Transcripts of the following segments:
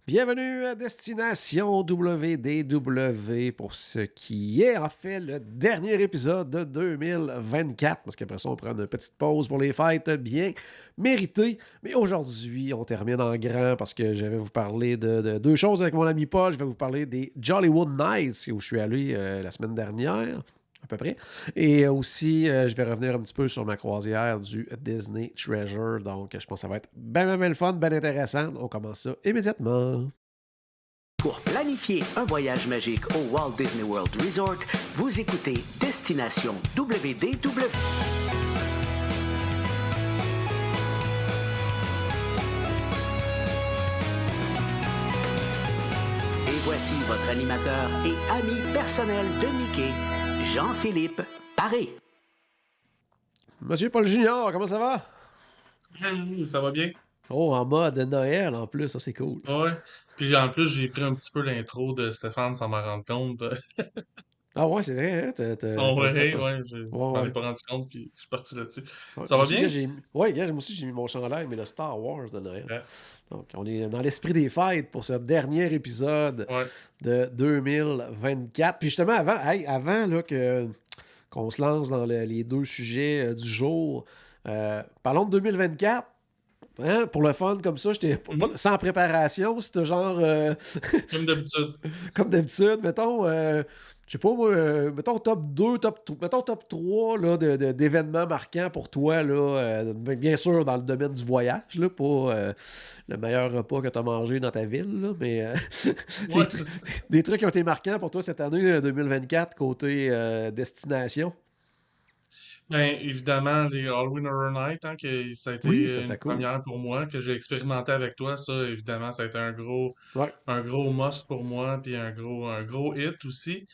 Bienvenue à Destination WDW pour ce qui est en fait le dernier épisode de 2024, parce qu'après ça on prend une petite pause pour les fêtes bien méritées. Mais aujourd'hui on termine en grand parce que je vais vous parler de deux choses avec mon ami Paul. Je vais vous parler des Jollywood Nights où je suis allé la semaine dernière à peu près. Et aussi, je vais revenir un petit peu sur ma croisière du Disney Treasure. Donc, je pense que ça va être bien le fun, bien intéressant. On commence ça immédiatement. Pour planifier un voyage magique au Walt Disney World Resort, vous écoutez Destination WDW. Et voici votre animateur et ami personnel de Mickey, Jean-Philippe Paré. Monsieur Paul Junior, comment ça va? Ça va bien? Oh, en mode Noël en plus, ça c'est cool. Ouais. Puis en plus, j'ai pris un petit peu l'intro de Stéphane sans m'en rendre compte. Ah ouais, c'est vrai, hein? Oh, En fait, ouais, ouais, je m'en ai ouais. pas rendu compte, puis je suis parti là-dessus. Ouais, Ça moi va aussi, bien? moi aussi, j'ai mis mon chandail, mais le Star Wars de Noël. Ouais. Donc, on est dans l'esprit des fêtes pour ce dernier épisode Ouais. de 2024. Puis justement, avant là, qu'on se lance dans les deux sujets du jour, parlons de 2024. Hein, pour le fun, comme ça, j'étais sans préparation, c'était genre Comme d'habitude. comme d'habitude, mettons, je sais pas moi, mettons top 2, mettons top 3 là, d'événements marquants pour toi, là, bien sûr dans le domaine du voyage, là, pas le meilleur repas que tu as mangé dans ta ville, là, mais Ouais, des, des trucs qui ont été marquants pour toi cette année 2024 côté destination. ben, évidemment, les Halloween Horror Nights, hein, ça a Oui, été c'était une cool. première pour moi, que j'ai expérimenté avec toi. Ça, évidemment, ça a été Ouais, un gros must pour moi, puis un gros hit aussi.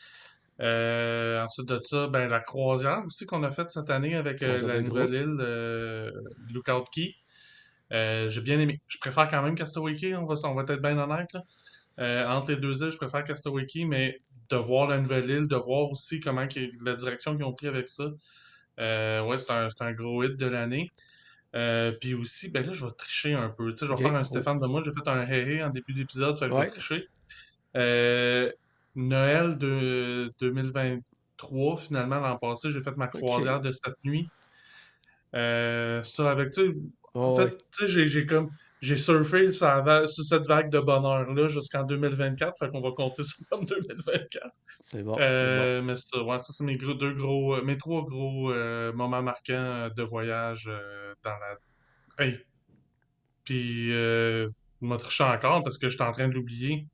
Ensuite de ça, ben, la croisière aussi qu'on a faite cette année avec croisière la de nouvelle groupe. île Lookout Key. J'ai bien aimé. Je préfère quand même Castaway Cay, on va être bien honnête, là. Entre les deux îles, je préfère Castaway Cay, mais de voir la nouvelle île, de voir aussi la direction qu'ils ont pris avec ça, ouais, c'est un gros hit de l'année. Puis aussi, ben là, je vais tricher un peu. Tu sais, je vais OK. faire un Oh. Stéphane de moi. J'ai fait un hé en début d'épisode, fait que je vais Ouais. tricher. Euh, Noël de 2023, finalement, l'an passé, j'ai fait ma OK. croisière de cette nuit. Ça avec, tu sais, en Oh, fait, ouais. tu sais, j'ai surfé sur cette vague de bonheur-là jusqu'en 2024, fait qu'on va compter ça comme 2024. C'est bon, c'est bon. Mais ça, ouais, ça c'est mes trois gros moments marquants de voyage dans la. Hey, puis je m'a triché encore parce que j'étais en train de l'oublier.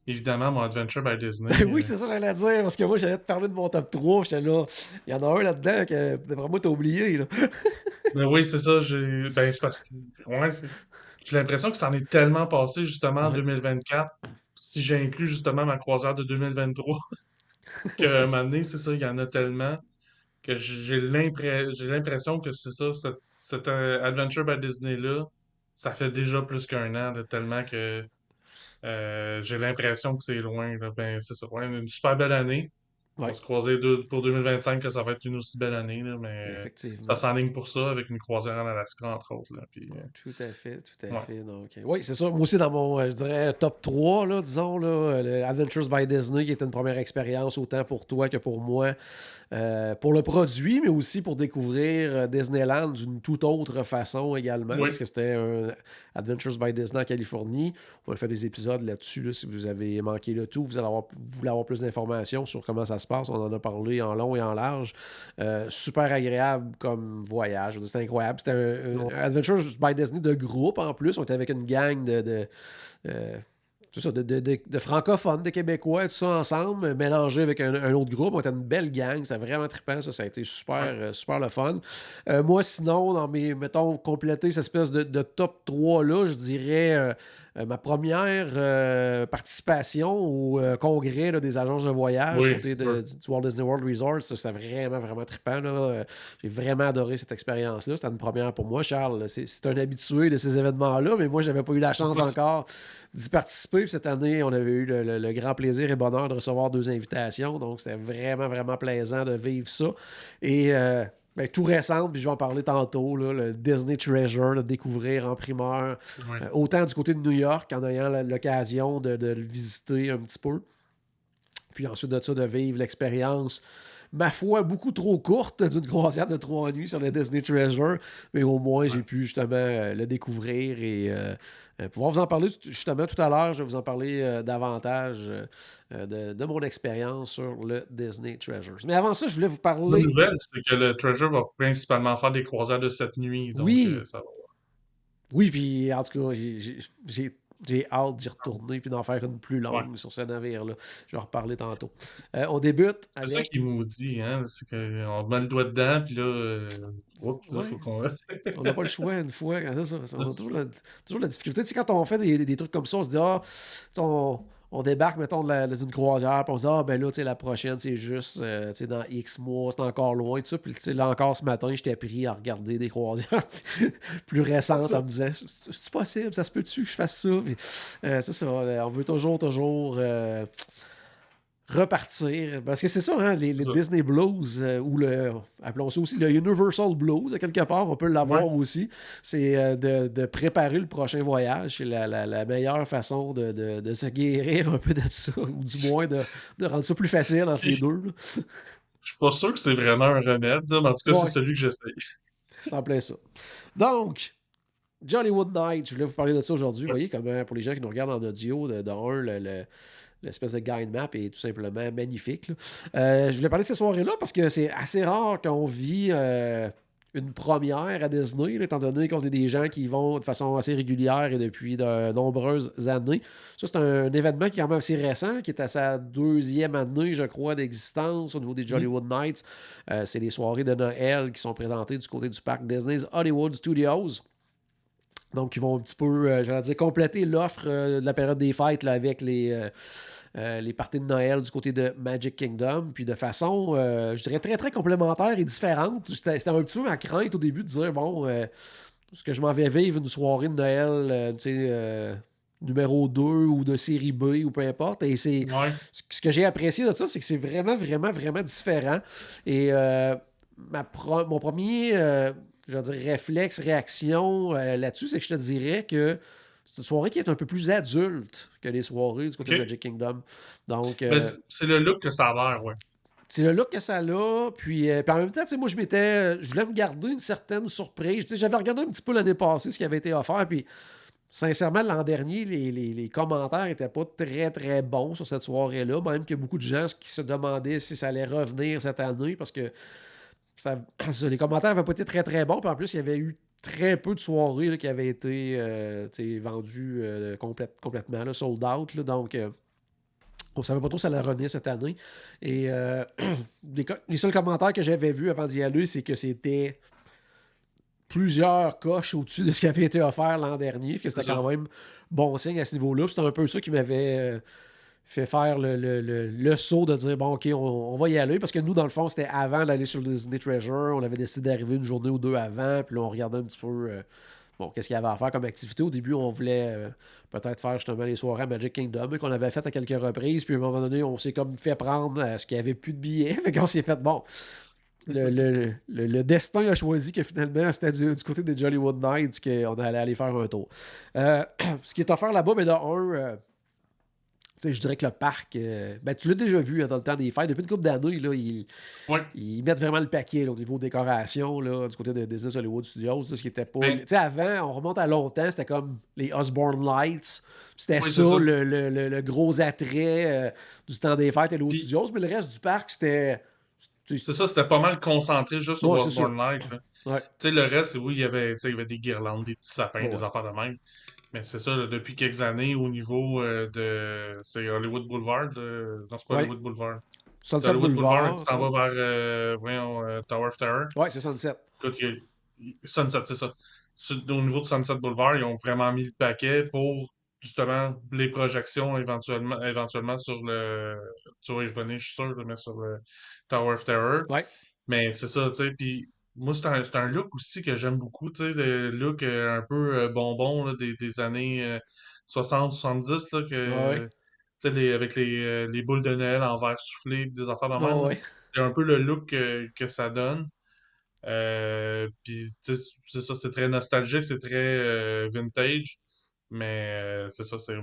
Évidemment, mon Adventure by Disney. Oui, c'est ça que j'allais dire, parce que moi, j'allais te parler de mon top 3, j'étais là, il y en a un là-dedans que, d'après moi, t'as oublié, là. Mais oui, c'est ça. Ben, c'est parce que. Ouais, j'ai l'impression que ça en est tellement passé justement en Ouais. 2024, si j'inclus justement ma croisière de 2023, qu'à un moment donné, c'est ça, il y en a tellement que j'ai l'impression que c'est ça, cet Adventure by Disney-là, ça fait déjà plus qu'un an, là, tellement que j'ai l'impression que c'est loin. Là. Ben, c'est ça, ouais, une super belle année. On va Ouais, se croiser pour 2025 que ça va être une aussi belle année, là, mais ça effectivement. s'enligne pour ça avec une croisière en Alaska, entre autres. Là, puis, Tout à fait, tout à ouais. fait. Donc, oui, c'est ça. Moi aussi, dans mon, je dirais, top 3 là, disons, là, le Adventures by Disney, qui était une première expérience autant pour toi que pour moi, pour le produit, mais aussi pour découvrir Disneyland d'une toute autre façon également, Oui, parce que c'était un Adventures by Disney en Californie. On a fait des épisodes là-dessus. Là, si vous avez manqué le tout, vous voulez avoir plus d'informations sur comment ça se passe. On en a parlé en long et en large. Super agréable comme voyage. C'était incroyable. C'était un Adventures by Disney de groupe en plus. On était avec une gang euh, c'est ça, de francophones, de Québécois, tout ça ensemble, mélangé avec un autre groupe. On était une belle gang, c'était vraiment trippant, ça a été super, ouais. super le fun. Moi, sinon, dans mes, mettons, compléter cette espèce de top 3-là, je dirais ma première participation au congrès là, des agences de voyage Oui, côté c'est sûr. du Walt Disney World Resort. Ça, c'était vraiment trippant. Là. J'ai vraiment adoré cette expérience-là. C'était une première pour moi. Charles, c'est un habitué de ces événements-là, mais moi, j'avais pas eu la chance encore d'y participer. Puis cette année, on avait eu le grand plaisir et bonheur de recevoir 2 invitations. Donc, c'était vraiment plaisant de vivre ça. Et Ben, tout récent, puis je vais en parler tantôt, là, le Disney Treasure, le découvrir en primeur, Ouais. autant du côté de New York, en ayant l'occasion de le visiter un petit peu, puis ensuite de ça, de vivre l'expérience, ma foi, beaucoup trop courte d'une croisière de 3 nuits sur le Disney Treasure, mais au moins, Ouais. j'ai pu justement le découvrir et pouvoir vous en parler justement tout à l'heure. Je vais vous en parler davantage de mon expérience sur le Disney Treasures. Mais avant ça, je voulais vous Bonne parler. nouvelle, c'est que le Treasure va principalement faire des croisières de 7 nuits, donc Oui, ça va. oui, puis en tout cas, j'ai hâte d'y retourner puis d'en faire une plus Ouais. longue sur ce navire-là. Je vais en reparler tantôt. On débute C'est ça qui est avec. maudit, hein? C'est qu'on met le doigt dedans, puis là, oups, là, Ouais, faut qu'on. on n'a pas le choix une fois. C'est ça, on a toujours la difficulté. Tu sais, quand on fait des trucs comme ça, on se dit, ah, tu sais, on débarque, mettons, dans une croisière, puis on se dit, ah, ben là, tu sais, la prochaine, c'est juste, tu sais, dans X mois, c'est encore loin, tout ça. Puis, tu sais, là, encore ce matin, j'étais pris à regarder des croisières plus C'est récentes ça. en me disant, c'est possible, ça se peut-tu que je fasse ça? Puis, c'est ça, on veut toujours repartir. Parce que c'est ça, hein, les C'est ça. Disney Blues, ou appelons ça aussi le Universal Blues, à quelque part, on peut Ouais. l'avoir aussi. C'est de préparer le prochain voyage. C'est la meilleure façon de se guérir un peu de ça, ou du moins de rendre ça plus facile entre les Puis, deux, là. je suis pas sûr que c'est vraiment un remède, là, mais en tout cas, c'est Ouais, celui que j'essaye. c'est en plein ça. Donc, Jollywood Night, je voulais vous parler de ça aujourd'hui. Vous Ouais. voyez comment, pour les gens qui nous regardent en audio, de un, l'espèce de guide map est tout simplement magnifique, là. Je voulais parler de ces soirées-là parce que c'est assez rare qu'on vit une première à Disney, là, étant donné qu'on est des gens qui y vont de façon assez régulière et depuis de nombreuses années. Ça, c'est un événement qui est quand même assez récent, qui est à sa 2e année, je crois, d'existence au niveau des Mhm. Jollywood Nights. C'est les soirées de Noël qui sont présentées du côté du parc Disney's Hollywood Studios. Donc, ils vont un petit peu, j'allais dire, compléter l'offre de la période des fêtes là, avec les parties de Noël du côté de Magic Kingdom. Puis de façon, je dirais, très, très complémentaire et différente. C'était un petit peu ma crainte au début de dire, bon, est-ce que je m'en vais vivre une soirée de Noël, tu sais, numéro 2 ou de série B ou peu importe. Et c'est Ouais. ce que j'ai apprécié de ça, c'est que c'est vraiment, vraiment, vraiment différent. Et mon premier, je veux dire, réflexe, réaction là-dessus, c'est que je te dirais que c'est une soirée qui est un peu plus adulte que les soirées du côté de OK. Magic Kingdom. Donc, Ben, c'est le look que ça a l'air, ouais. c'est le look que ça a. Puis en même temps, tu sais, moi, je voulais me garder une certaine surprise. Tu sais, j'avais regardé un petit peu l'année passée ce qui avait été offert. Puis sincèrement, l'an dernier, les commentaires n'étaient pas très, très bons sur cette soirée-là. Même qu'il y a beaucoup de gens qui se demandaient si ça allait revenir cette année parce que les commentaires n'avaient pas été très, très bons. Puis en plus, il y avait eu très peu de soirées là, qui avaient été tu sais, vendues complètement, là, sold out. Là. Donc, on savait pas trop si ça allait revenir cette année. Et les seuls commentaires que j'avais vus avant d'y aller, c'est que c'était plusieurs coches au-dessus de ce qui avait été offert l'an dernier, que C'est c'était ça. quand même bon signe à ce niveau-là. C'était un peu ça qui m'avait fait faire le saut de dire, bon, OK, on va y aller. Parce que nous, dans le fond, c'était avant d'aller sur le Disney Treasure. On avait décidé d'arriver une journée ou deux avant. Puis là, on regardait un petit peu, bon, qu'est-ce qu'il y avait à faire comme activité. Au début, on voulait peut-être faire justement les soirées à Magic Kingdom qu'on avait fait à quelques reprises. Puis à un moment donné, on s'est comme fait prendre à ce qu'il n'y avait plus de billets. Fait qu'on s'est fait, bon, le destin a choisi que finalement, c'était du côté des Jollywood Nights qu'on allait aller faire un tour. Ce qui est offert là-bas, mais de un, tu sais, je dirais que le parc, ben, tu l'as déjà vu dans le temps des fêtes. Depuis une couple d'années, là, Ouais. ils mettent vraiment le paquet là, au niveau décoration là, du côté de Disney Hollywood Studios. Là, ce qui était pas. Tu Ben, sais, avant, on remonte à longtemps, c'était comme les Osborne Lights. C'était oui, ça, c'est ça. le gros attrait du temps des fêtes à Hollywood Puis, Studios. Mais le reste du parc, c'était. c'est ça, c'était pas mal concentré juste au Ouais, c'est ça. Osborne Light, là. Ouais. Tu sais, le reste, oui, tu sais, il y avait des guirlandes, des petits sapins, Bon, des ouais. affaires de même. Mais c'est ça, là, depuis quelques années, au niveau de. C'est Hollywood Boulevard. Non, c'est pas Ouais. Hollywood Boulevard. C'est Sunset Hollywood Boulevard, là, tu Boulevard, t'en ça. vas vers voyons, Tower of Terror. Ouais, c'est Sunset. Écoute, Sunset, c'est ça. Au niveau de Sunset Boulevard, ils ont vraiment mis le paquet pour justement les projections éventuellement sur le. Tu vas y revenir, je suis sûr, mais sur le Tower of Terror. Ouais. Mais c'est ça, tu sais. Puis moi, c'est un look aussi que j'aime beaucoup, tu sais, le look un peu bonbon là, des années 60-70, là, Ouais, ouais. tu sais, avec les boules de Noël en verre soufflé, pis des affaires de Ouais, même, là. ouais. C'est un peu le look que ça donne. Puis, tu sais, c'est ça, c'est très nostalgique, c'est très vintage, mais c'est ça, c'est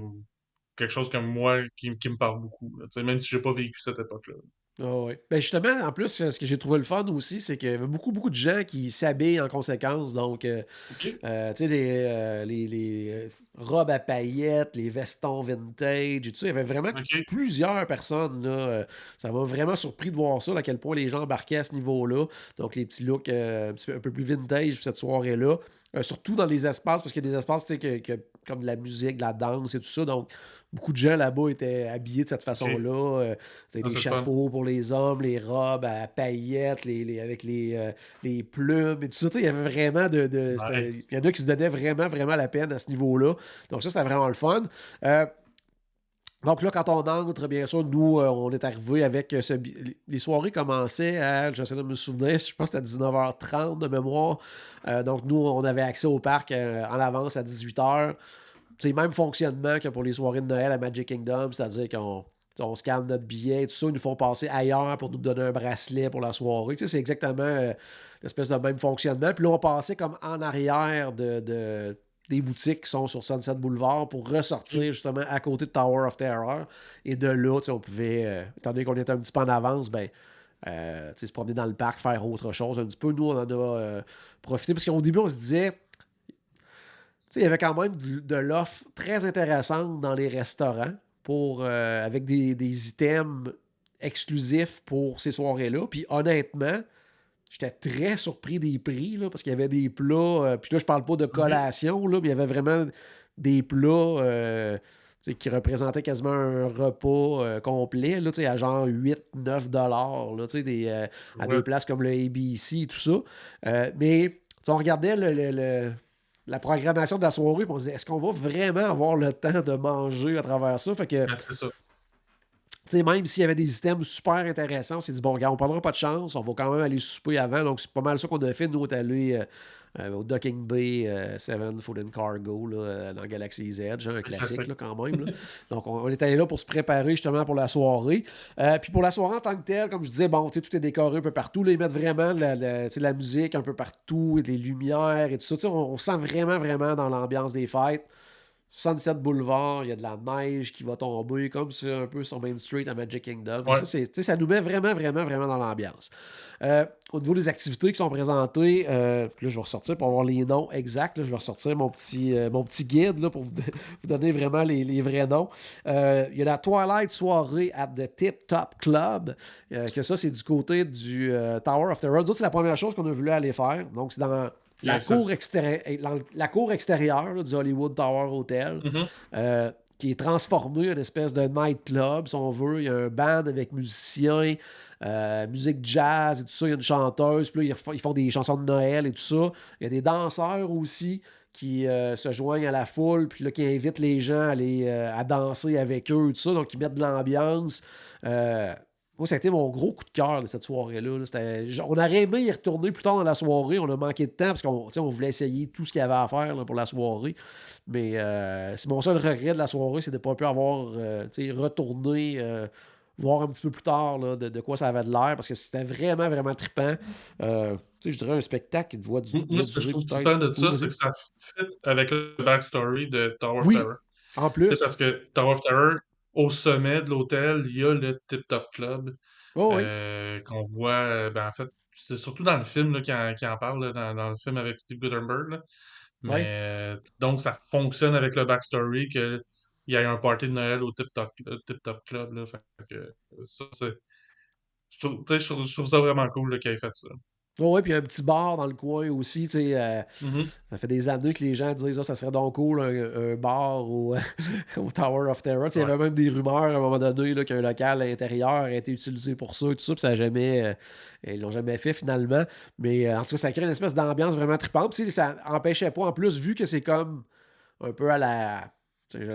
quelque chose comme moi qui me parle beaucoup, là, tu sais, même si j'ai pas vécu cette époque-là. Ah ouais. Ben justement, en plus, ce que j'ai trouvé le fun aussi, c'est qu'il y avait beaucoup, beaucoup de gens qui s'habillent en conséquence. Donc, OK? tu sais, les robes à paillettes, les vestons vintage et tout ça. Il y avait vraiment OK. plusieurs personnes, là. Ça m'a vraiment surpris de voir ça, à quel point les gens embarquaient à ce niveau-là. Donc, les petits looks un peu plus vintage pour cette soirée-là. Surtout dans les espaces, parce qu'il y a des espaces, tu sais, comme de la musique, de la danse et tout ça. Donc, beaucoup de gens là-bas étaient habillés de cette OK. façon-là. Tu sais, Ah, les c'est le fun. chapeaux pour les hommes, les robes à paillettes, avec les plumes et tout ça. Tu sais, il y avait vraiment il Nice. y en a qui se donnaient vraiment, vraiment la peine à ce niveau-là. Donc ça, c'était vraiment le fun. Euh, donc là, quand on entre, bien sûr, nous, on est arrivé avec les soirées commençaient à, j'essaie de me souvenir, je pense que c'était à 19h30 de mémoire. Donc nous, on avait accès au parc en avance à 18h. C'est le même fonctionnement que pour les soirées de Noël à Magic Kingdom, c'est-à-dire qu'on scanne notre billet et tout ça, ils nous font passer ailleurs pour nous donner un bracelet pour la soirée. Tu sais, c'est exactement l'espèce de même fonctionnement. Puis là, on passait comme en arrière des boutiques qui sont sur Sunset Boulevard pour OK. ressortir justement à côté de Tower of Terror. Et de là, tu sais, on pouvait, étant donné qu'on était un petit peu en avance, ben, tu sais, se promener dans le parc, faire autre chose un petit peu. Nous, on en a profité parce qu'au début, on se disait, sais, il y avait quand même de l'offre très intéressante dans les restaurants avec des items exclusifs pour ces soirées-là. Puis honnêtement, j'étais très surpris des prix là, parce qu'il y avait des plats. Puis là, je parle pas de OK. collation, là, mais il y avait vraiment des plats tu sais, qui représentaient quasiment un repas complet là, tu sais, à genre 8 9 $ là, tu sais, à Ouais. des places comme le ABC et tout ça. Mais tu sais, on regardait la programmation de la soirée, puis on se disait, est-ce qu'on va vraiment avoir le temps de manger à travers ça? Fait que, tu Ben, c'est ça. sais, même s'il y avait des items super intéressants, on s'est dit, bon, regarde, on prendra pas de chance, on va quand même aller souper avant. Donc, c'est pas mal ça qu'on a fait. Nous, on est allé au Docking Bay 7 Food and Cargo là, dans Galaxy's Edge, hein, un Un classique classique. là, quand même. Là. Donc, on est allé là pour se préparer justement pour la soirée. Puis pour la soirée en tant que telle, comme je disais, bon, tu sais, tout est décoré un peu partout. Là, ils mettent vraiment tu sais, la musique un peu partout, et des lumières et tout ça. Tu sais, on sent vraiment, vraiment dans l'ambiance des fêtes. Sunset Boulevard, il y a de la neige qui va tomber, comme c'est un peu sur Main Street à Magic Kingdom. Et Ouais. ça, tu sais, ça nous met vraiment, vraiment, vraiment dans l'ambiance. Au niveau des activités qui sont présentées, puis là, je vais ressortir pour avoir les noms exacts. Là, je vais ressortir mon petit guide là, pour vous donner vraiment les vrais noms. Il y a la Twilight Soirée at the Tip Top Club, que ça, c'est du côté du Tower of Terror. D'autres, c'est la première chose qu'on a voulu aller faire. Donc, c'est dans Yeah, ça, la cour extérieure là, du Hollywood Tower Hotel, mhm. qui est transformée en une espèce de nightclub, si on veut. Il y a un band avec musiciens, musique jazz et tout ça. Il y a une chanteuse, puis là, ils font des chansons de Noël et tout ça. Il y a des danseurs aussi qui se joignent à la foule, puis là, qui invitent les gens à aller à danser avec eux et tout ça. Donc, ils mettent de l'ambiance. Moi, ça a été mon gros coup de cœur de cette soirée-là. Là. On aurait aimé y retourner plus tard dans la soirée. On a manqué de temps parce qu'on tu sais, on voulait essayer tout ce qu'il y avait à faire là, pour la soirée. Mais c'est mon seul regret de la soirée, c'est de ne pas pu avoir tu sais, retourné voir un petit peu plus tard là, de quoi ça avait de l'air parce que c'était vraiment, vraiment trippant. Tu sais, je dirais un spectacle qui Moi, devait ce que je durer trouve peut-être. trippant de Oui, ça, c'est vas-y. que ça fit avec le backstory de Tower of Oui, Terror. en Tu sais, plus. parce que Tower of Terror, au sommet de l'hôtel, il y a le Tip Top Club Oh, oui, qu'on voit. Ben, en fait, c'est surtout dans le film là, qui en parle, là, dans le film avec Steve Guttenberg. Là. oui. Mais donc, ça fonctionne avec le backstory qu'il y a eu un party de Noël au Tip Top Club. Là. Fait que ça, c'est. Tu sais, je trouve ça vraiment cool là, qu'il ait fait ça. Oh, oui, puis il y a un petit bar dans le coin aussi. Tu sais, Mhm. ça fait des années que les gens disent ah, ça serait donc cool un bar au Tower of Terror. Tu sais, il y Ouais. avait même des rumeurs à un moment donné là, qu'un local à l'intérieur a été utilisé pour ça et tout ça, puis ça a jamais, ils l'ont jamais fait finalement. Mais en tout cas, ça crée une espèce d'ambiance vraiment trippante. Puis, tu sais, ça empêchait pas, en plus, vu que c'est comme un peu à la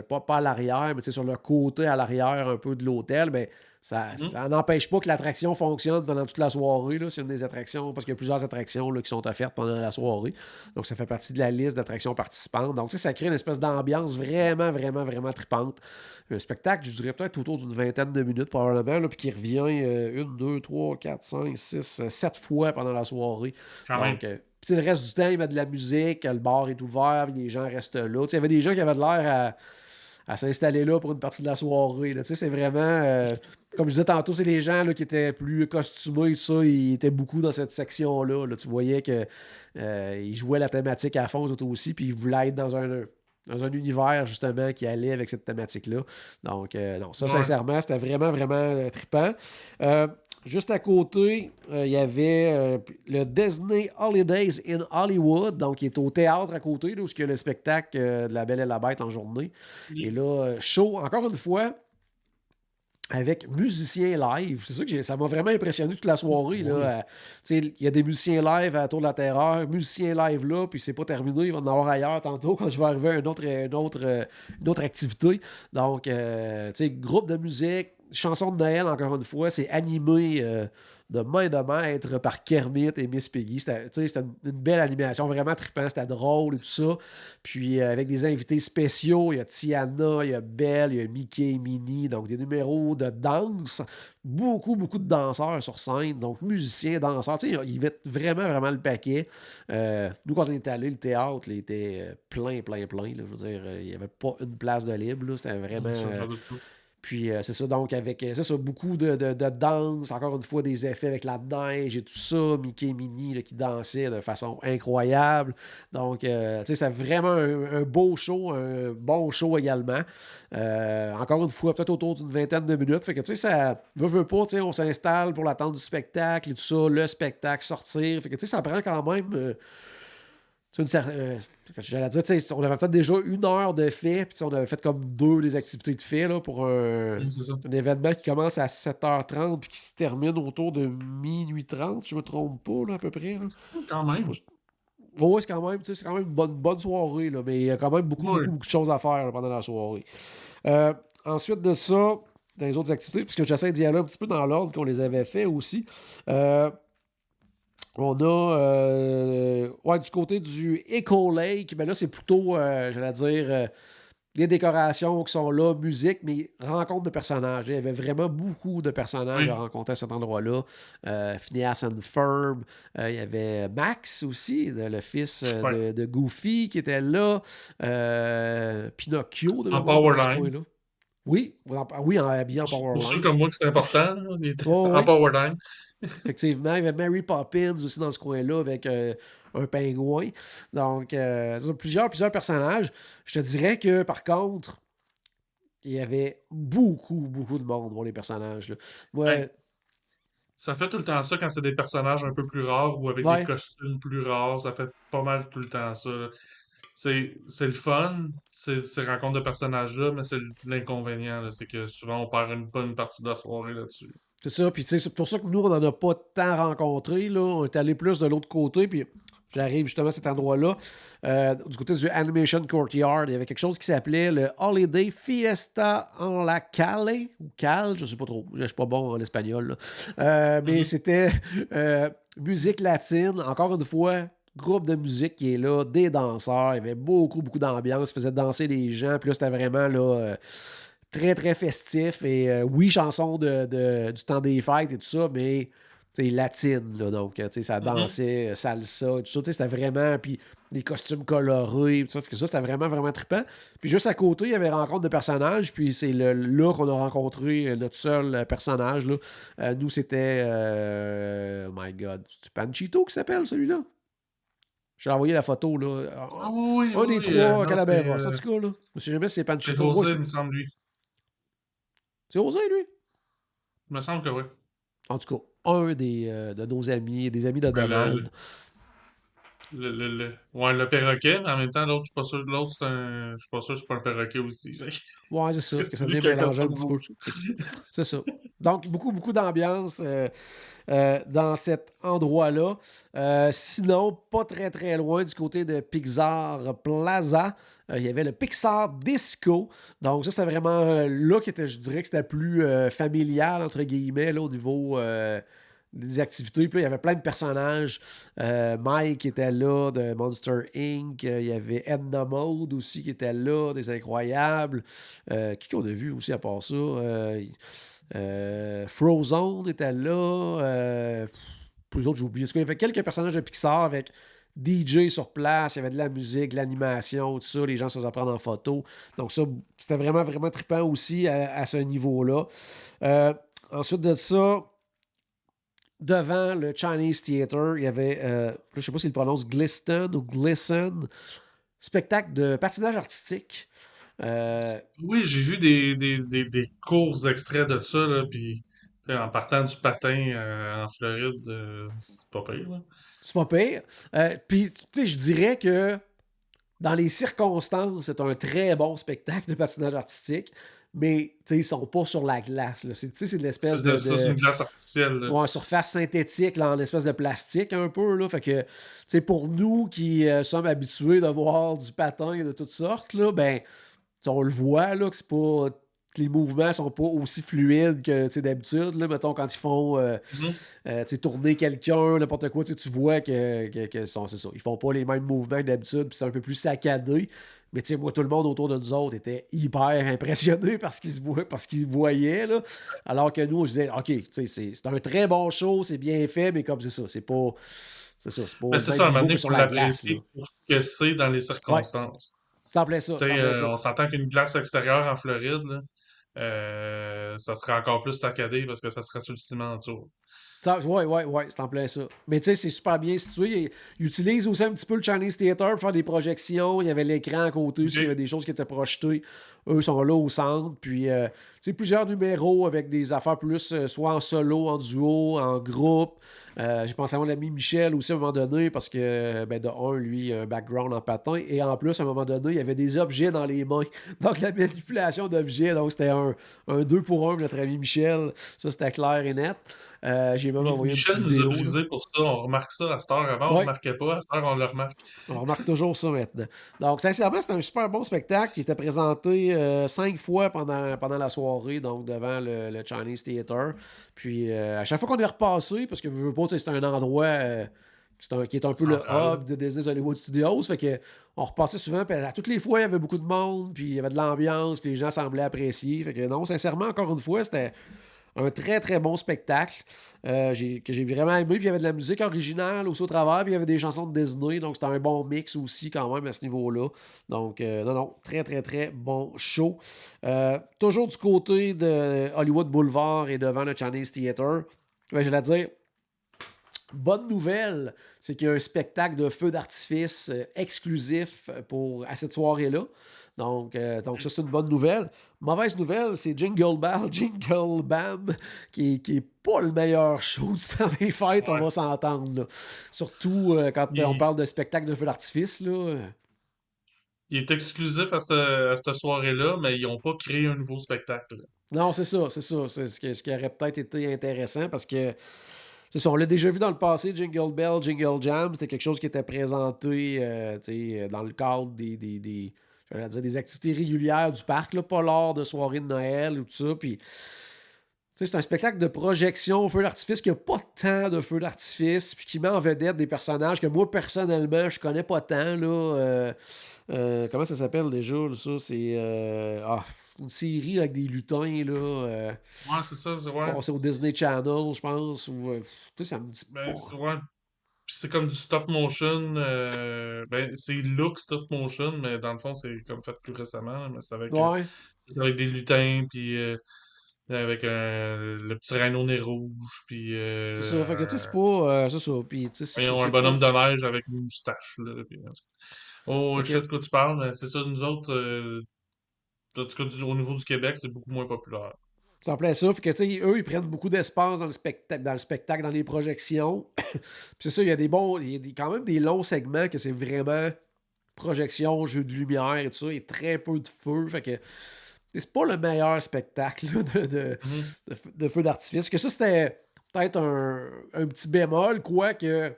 pas à l'arrière, mais sur le côté à l'arrière un peu de l'hôtel, ben, Mhm. ça n'empêche pas que l'attraction fonctionne pendant toute la soirée. Là. C'est une des attractions, parce qu'il y a plusieurs attractions là, qui sont offertes pendant la soirée. Donc, ça fait partie de la liste d'attractions participantes. Donc, ça crée une espèce d'ambiance vraiment, vraiment, vraiment trippante. Un spectacle, je dirais peut-être autour d'une vingtaine de minutes probablement, là, puis qui revient une, deux, trois, quatre, cinq, six, sept fois pendant la soirée. Quand même. Donc, le reste du temps, il y avait de la musique, le bar est ouvert, les gens restent là. Il y avait des gens qui avaient de l'air à s'installer là pour une partie de la soirée. Là. C'est vraiment, comme je disais tantôt, c'est les gens là, qui étaient plus costumés, tout ça, ils étaient beaucoup dans cette section-là. Là. Tu voyais qu'ils jouaient la thématique à fond, eux autres aussi, puis ils voulaient être dans un univers, justement, qui allait avec cette thématique-là. Donc, non, ça, Ouais. sincèrement, c'était vraiment, vraiment trippant. Euh, Juste à côté, il y avait le Disney Holidays in Hollywood, donc qui est au théâtre à côté, là, où il y a le spectacle de La Belle et la Bête en journée. Et Oui. là, show, encore une fois, avec musiciens live. C'est ça que ça m'a vraiment impressionné toute la soirée. Là. Oui. Il y a des musiciens live à la Tour de la Terreur, musiciens live là, puis c'est pas terminé. Il va en avoir ailleurs tantôt quand je vais arriver à une autre activité. Donc, groupe de musique, chanson de Noël, encore une fois, c'est animé de main de maître par Kermit et Miss Piggy. C'était une belle animation, vraiment trippant, c'était drôle et tout ça. Puis avec des invités spéciaux, il y a Tiana, il y a Belle, il y a Mickey et Minnie, donc des numéros de danse. Beaucoup, beaucoup de danseurs sur scène, donc musiciens, danseurs. Ils mettent vraiment, vraiment le paquet. Nous, quand on est allé, le théâtre, il était plein, plein, plein. Là, je veux dire, il n'y avait pas une place de libre. Là, c'était vraiment. Ça, j'en doute pas. Puis c'est ça, donc avec c'est ça, beaucoup de danse, encore une fois des effets avec la neige et tout ça, Mickey et Minnie là, qui dansaient de façon incroyable. Donc, c'était vraiment un beau show, un bon show également. Encore une fois, peut-être autour d'une vingtaine de minutes. Fait que, ça veut pas, on s'installe pour l'attente du spectacle et tout ça, le spectacle, sortir. Fait que, ça prend quand même j'allais dire, on avait peut-être déjà 1 heure de fait, puis on avait fait comme 2 des activités de fait là, pour C'est ça. un événement qui commence à 7h30 puis qui se termine autour de minuit 30, je me trompe pas, là, à peu près. Là. Quand Je sais pas. même. Ouais, c'est quand même une bonne soirée, là, mais il y a quand même beaucoup, Oui. beaucoup, beaucoup de choses à faire là, pendant la soirée. Ensuite de ça, dans les autres activités, puisque j'essaie d'y aller un petit peu dans l'ordre qu'on les avait fait aussi. On a, du côté du Echo Lake, ben là, c'est plutôt, j'allais dire, les décorations qui sont là, musique, mais rencontre de personnages. Il y avait vraiment beaucoup de personnages à Oui. rencontrer à cet endroit-là. Phineas and Ferb. Il y avait Max aussi, le fils Super. de Goofy, qui était là. Pinocchio, de En mémoire, était dans ce Powerline. coin-là. Oui, habillé en Pour ceux Powerline. comme moi que c'est important, là, Oh, en oui. Powerline. Effectivement, il y avait Mary Poppins aussi dans ce coin-là avec un pingouin. Donc, plusieurs personnages. Je te dirais que, par contre, il y avait beaucoup, beaucoup de monde pour les personnages. Là. Ben, Ouais, ça fait tout le temps ça quand c'est des personnages un peu plus rares ou avec des ouais, costumes plus rares. Ça fait pas mal tout le temps ça. C'est le fun, ces rencontres de personnages-là, mais c'est l'inconvénient, là, c'est que souvent on perd une bonne partie de la soirée là-dessus. c'est ça. Puis, c'est pour ça que nous, on n'en a pas tant rencontré. Là. On est allé plus de l'autre côté. Puis, j'arrive justement à cet endroit-là. Du côté du Animation Courtyard, il y avait quelque chose qui s'appelait le Holiday Fiesta en la Cale, ou Cal, je sais pas trop. Je suis pas bon en espagnol. Là. Mais Mhm. c'était musique latine. Encore une fois, groupe de musique qui est là, des danseurs. Il y avait beaucoup, beaucoup d'ambiance. Ils faisaient danser les gens. Puis là, c'était vraiment là, très, très festif. Et oui, chanson du temps des fêtes et tout ça, mais latine, là, donc, ça Mhm. dansait, salsa, tout ça, c'était vraiment, puis des costumes colorés, tout ça, fait que ça, c'était vraiment, vraiment trippant. Puis juste à côté, il y avait rencontre de personnages, puis c'est là qu'on a rencontré notre seul personnage, là. Nous, c'était, oh my God, c'est Panchito qui s'appelle, celui-là? J'ai envoyé la photo, là. Ah oui, Un oui, des oui, trois non, Calaveras, en tout cas, là. Je sais jamais si c'est c'est Panchito. Ouais, José, il me semble, lui. c'est osé, lui. Il me semble que oui. En tout cas, un de nos amis, des amis de Ben, Donald. ouais, le perroquet, mais en même temps, l'autre, je suis pas sûr, l'autre, je suis pas sûr que c'est pas un perroquet aussi. Ouais, c'est ça. Parce Fait que que c'est ça lui devient qui a le mélangé un costume petit peu. rouge. C'est ça. Donc, beaucoup, beaucoup d'ambiance dans cet endroit-là. Sinon, pas très, très loin du côté de Pixar Plaza, il y avait le Pixar Disco. Donc, ça, c'était vraiment là je dirais que c'était plus familial, entre guillemets, là, au niveau des activités. Puis là, il y avait plein de personnages. Mike était là de Monster Inc. Il y avait Edna Mode aussi qui était là, des Incroyables. Qui qu'on a vu aussi à part ça? Frozone était là. Plus autres, j'ai oublié. En tout cas, il y avait quelques personnages de Pixar avec DJ sur place. Il y avait de la musique, de l'animation, tout ça. Les gens se faisaient prendre en photo. Donc, ça, c'était vraiment, vraiment trippant aussi à ce niveau-là. Ensuite de ça, devant le Chinese Theater, il y avait, je ne sais pas s'il prononce Glisten ou Glisten, spectacle de patinage artistique. Oui, j'ai vu des courts extraits de ça, là, puis tu sais, en partant du patin en Floride, c'est pas pire, là. C'est pas pire. Puis, tu sais, je dirais que dans les circonstances, c'est un très bon spectacle de patinage artistique, mais tu sais, ils sont pas sur la glace. Là. C'est de l'espèce Ça, c'est une glace artificielle, là. ouais, surface synthétique, là, en espèce de plastique un peu. Là. Fait que, tu sais, pour nous qui sommes habitués de voir du patin de toutes sortes, là, ben, on le voit là, que c'est pas. Que les mouvements sont pas aussi fluides que d'habitude. Là, mettons, quand ils font Mhm. tourner quelqu'un, n'importe quoi, tu vois que c'est ça. Ils font pas les mêmes mouvements que d'habitude, puis c'est un peu plus saccadé. Mais moi, tout le monde autour de nous autres était hyper impressionné parce qu'ils voyaient. Là. Alors que nous, je disais, OK, c'est un très bon show, c'est bien fait, mais comme c'est ça, c'est pas. C'est ça, c'est pas Mais le c'est même ça, à un moment niveau donné, que il sur faut la glace. Là. l'apprécier pour ce que c'est dans les Ouais, circonstances. c'est en plein ça, Tu c'est sais, en plein ça. on s'entend qu'une glace extérieure en Floride, là, ça serait encore plus saccadé parce que ça serait sur le ciment en dessous. Ouais, c'est en plein ça. Mais tu sais, c'est super bien situé. Il utilise aussi un petit peu le Chinese Theater pour faire des projections. Il y avait l'écran à côté aussi, il y avait OK. des choses qui étaient projetées. Eux sont là au centre. Puis, tu sais, plusieurs numéros avec des affaires plus soit en solo, en duo, en groupe. J'ai pensé à mon ami Michel aussi à un moment donné parce que, ben, de un, lui, il a un background en patin. Et en plus, à un moment donné, il y avait des objets dans les mains. Donc, la manipulation d'objets. Donc, c'était un 2 pour 1 notre ami Michel. Ça, c'était clair et net. J'ai même envoyé une petite Michel nous a vidéo. Là. brisé pour ça. On remarque ça à cette heure. Avant, on Ouais, remarquait pas. À cette heure, on le remarque. on remarque toujours ça maintenant. Donc, sincèrement, c'était un super bon spectacle qui était présenté 5 fois pendant la soirée, donc devant le Chinese Theater. Puis, à chaque fois qu'on est repassé, parce que je veux pas, tu sais, c'est un endroit qui est un peu le Central. hub de Disney Hollywood Studios. Fait que on repassait souvent, puis à toutes les fois, il y avait beaucoup de monde, puis il y avait de l'ambiance, puis les gens semblaient apprécier. Fait que non, sincèrement, encore une fois, c'était un très très bon spectacle que j'ai vraiment aimé. Puis il y avait de la musique originale aussi au travers. Puis il y avait des chansons de Disney. Donc c'était un bon mix aussi quand même à ce niveau-là. Donc non, très très très bon show. Toujours du côté de Hollywood Boulevard et devant le Chinese Theater. Ouais, je vais dire, bonne nouvelle, c'est qu'il y a un spectacle de feu d'artifice exclusif à cette soirée-là. Donc ça, c'est une bonne nouvelle. Mauvaise nouvelle, c'est Jingle Bell, Jingle Bam, qui est pas le meilleur show du temps des fêtes, on Ouais. va s'entendre. Là. Surtout quand on Il, parle de spectacle de feu d'artifice. Là. il est exclusif à cette soirée-là, mais ils n'ont pas créé un nouveau spectacle. Non, c'est ça, c'est ça. C'est ce qui aurait peut-être été intéressant parce que c'est ça, on l'a déjà vu dans le passé, Jingle Bell, Jingle Jam, c'était quelque chose qui était présenté dans le cadre j'allais dire des activités régulières du parc, là, pas lors de soirées de Noël ou tout ça. Puis, c'est un spectacle de projection au feu d'artifice qui n'a pas tant de feux d'artifice, puis qui met en vedette des personnages que moi, personnellement, je connais pas tant. Là, comment ça s'appelle déjà? Ça, c'est une série avec des lutins. Là, Ouais, c'est ça, ouais. passé au Disney Channel, je pense. Ou, ça me dit pas. Ben, ouais. Puis c'est comme du stop motion. Ben, c'est look stop motion, mais dans le fond, c'est comme fait plus récemment, là, mais Ouais, c'est avec des lutins, puis avec le petit rhino nez rouge, puis c'est ça. Fait que, tu sais, c'est pas. C'est ça. Puis, tu sais, voyons, un c'est pas. bonhomme de neige avec une moustache. Là, puis, en tout cas. Oh, Fait je sais que, de quoi tu parles, mais c'est ça, nous autres, en tout cas, au niveau du Québec, c'est beaucoup moins populaire. c'est en plein ça. Fait que, tu sais, eux, ils prennent beaucoup d'espace dans le spectacle, dans les projections. Puis, c'est ça, il y a quand même des longs segments que c'est vraiment projection, jeu de lumière et tout ça, et très peu de feu. Fait que, c'est pas le meilleur spectacle là, Mhm. de feu d'artifice. Que ça, c'était peut-être un petit bémol, quoique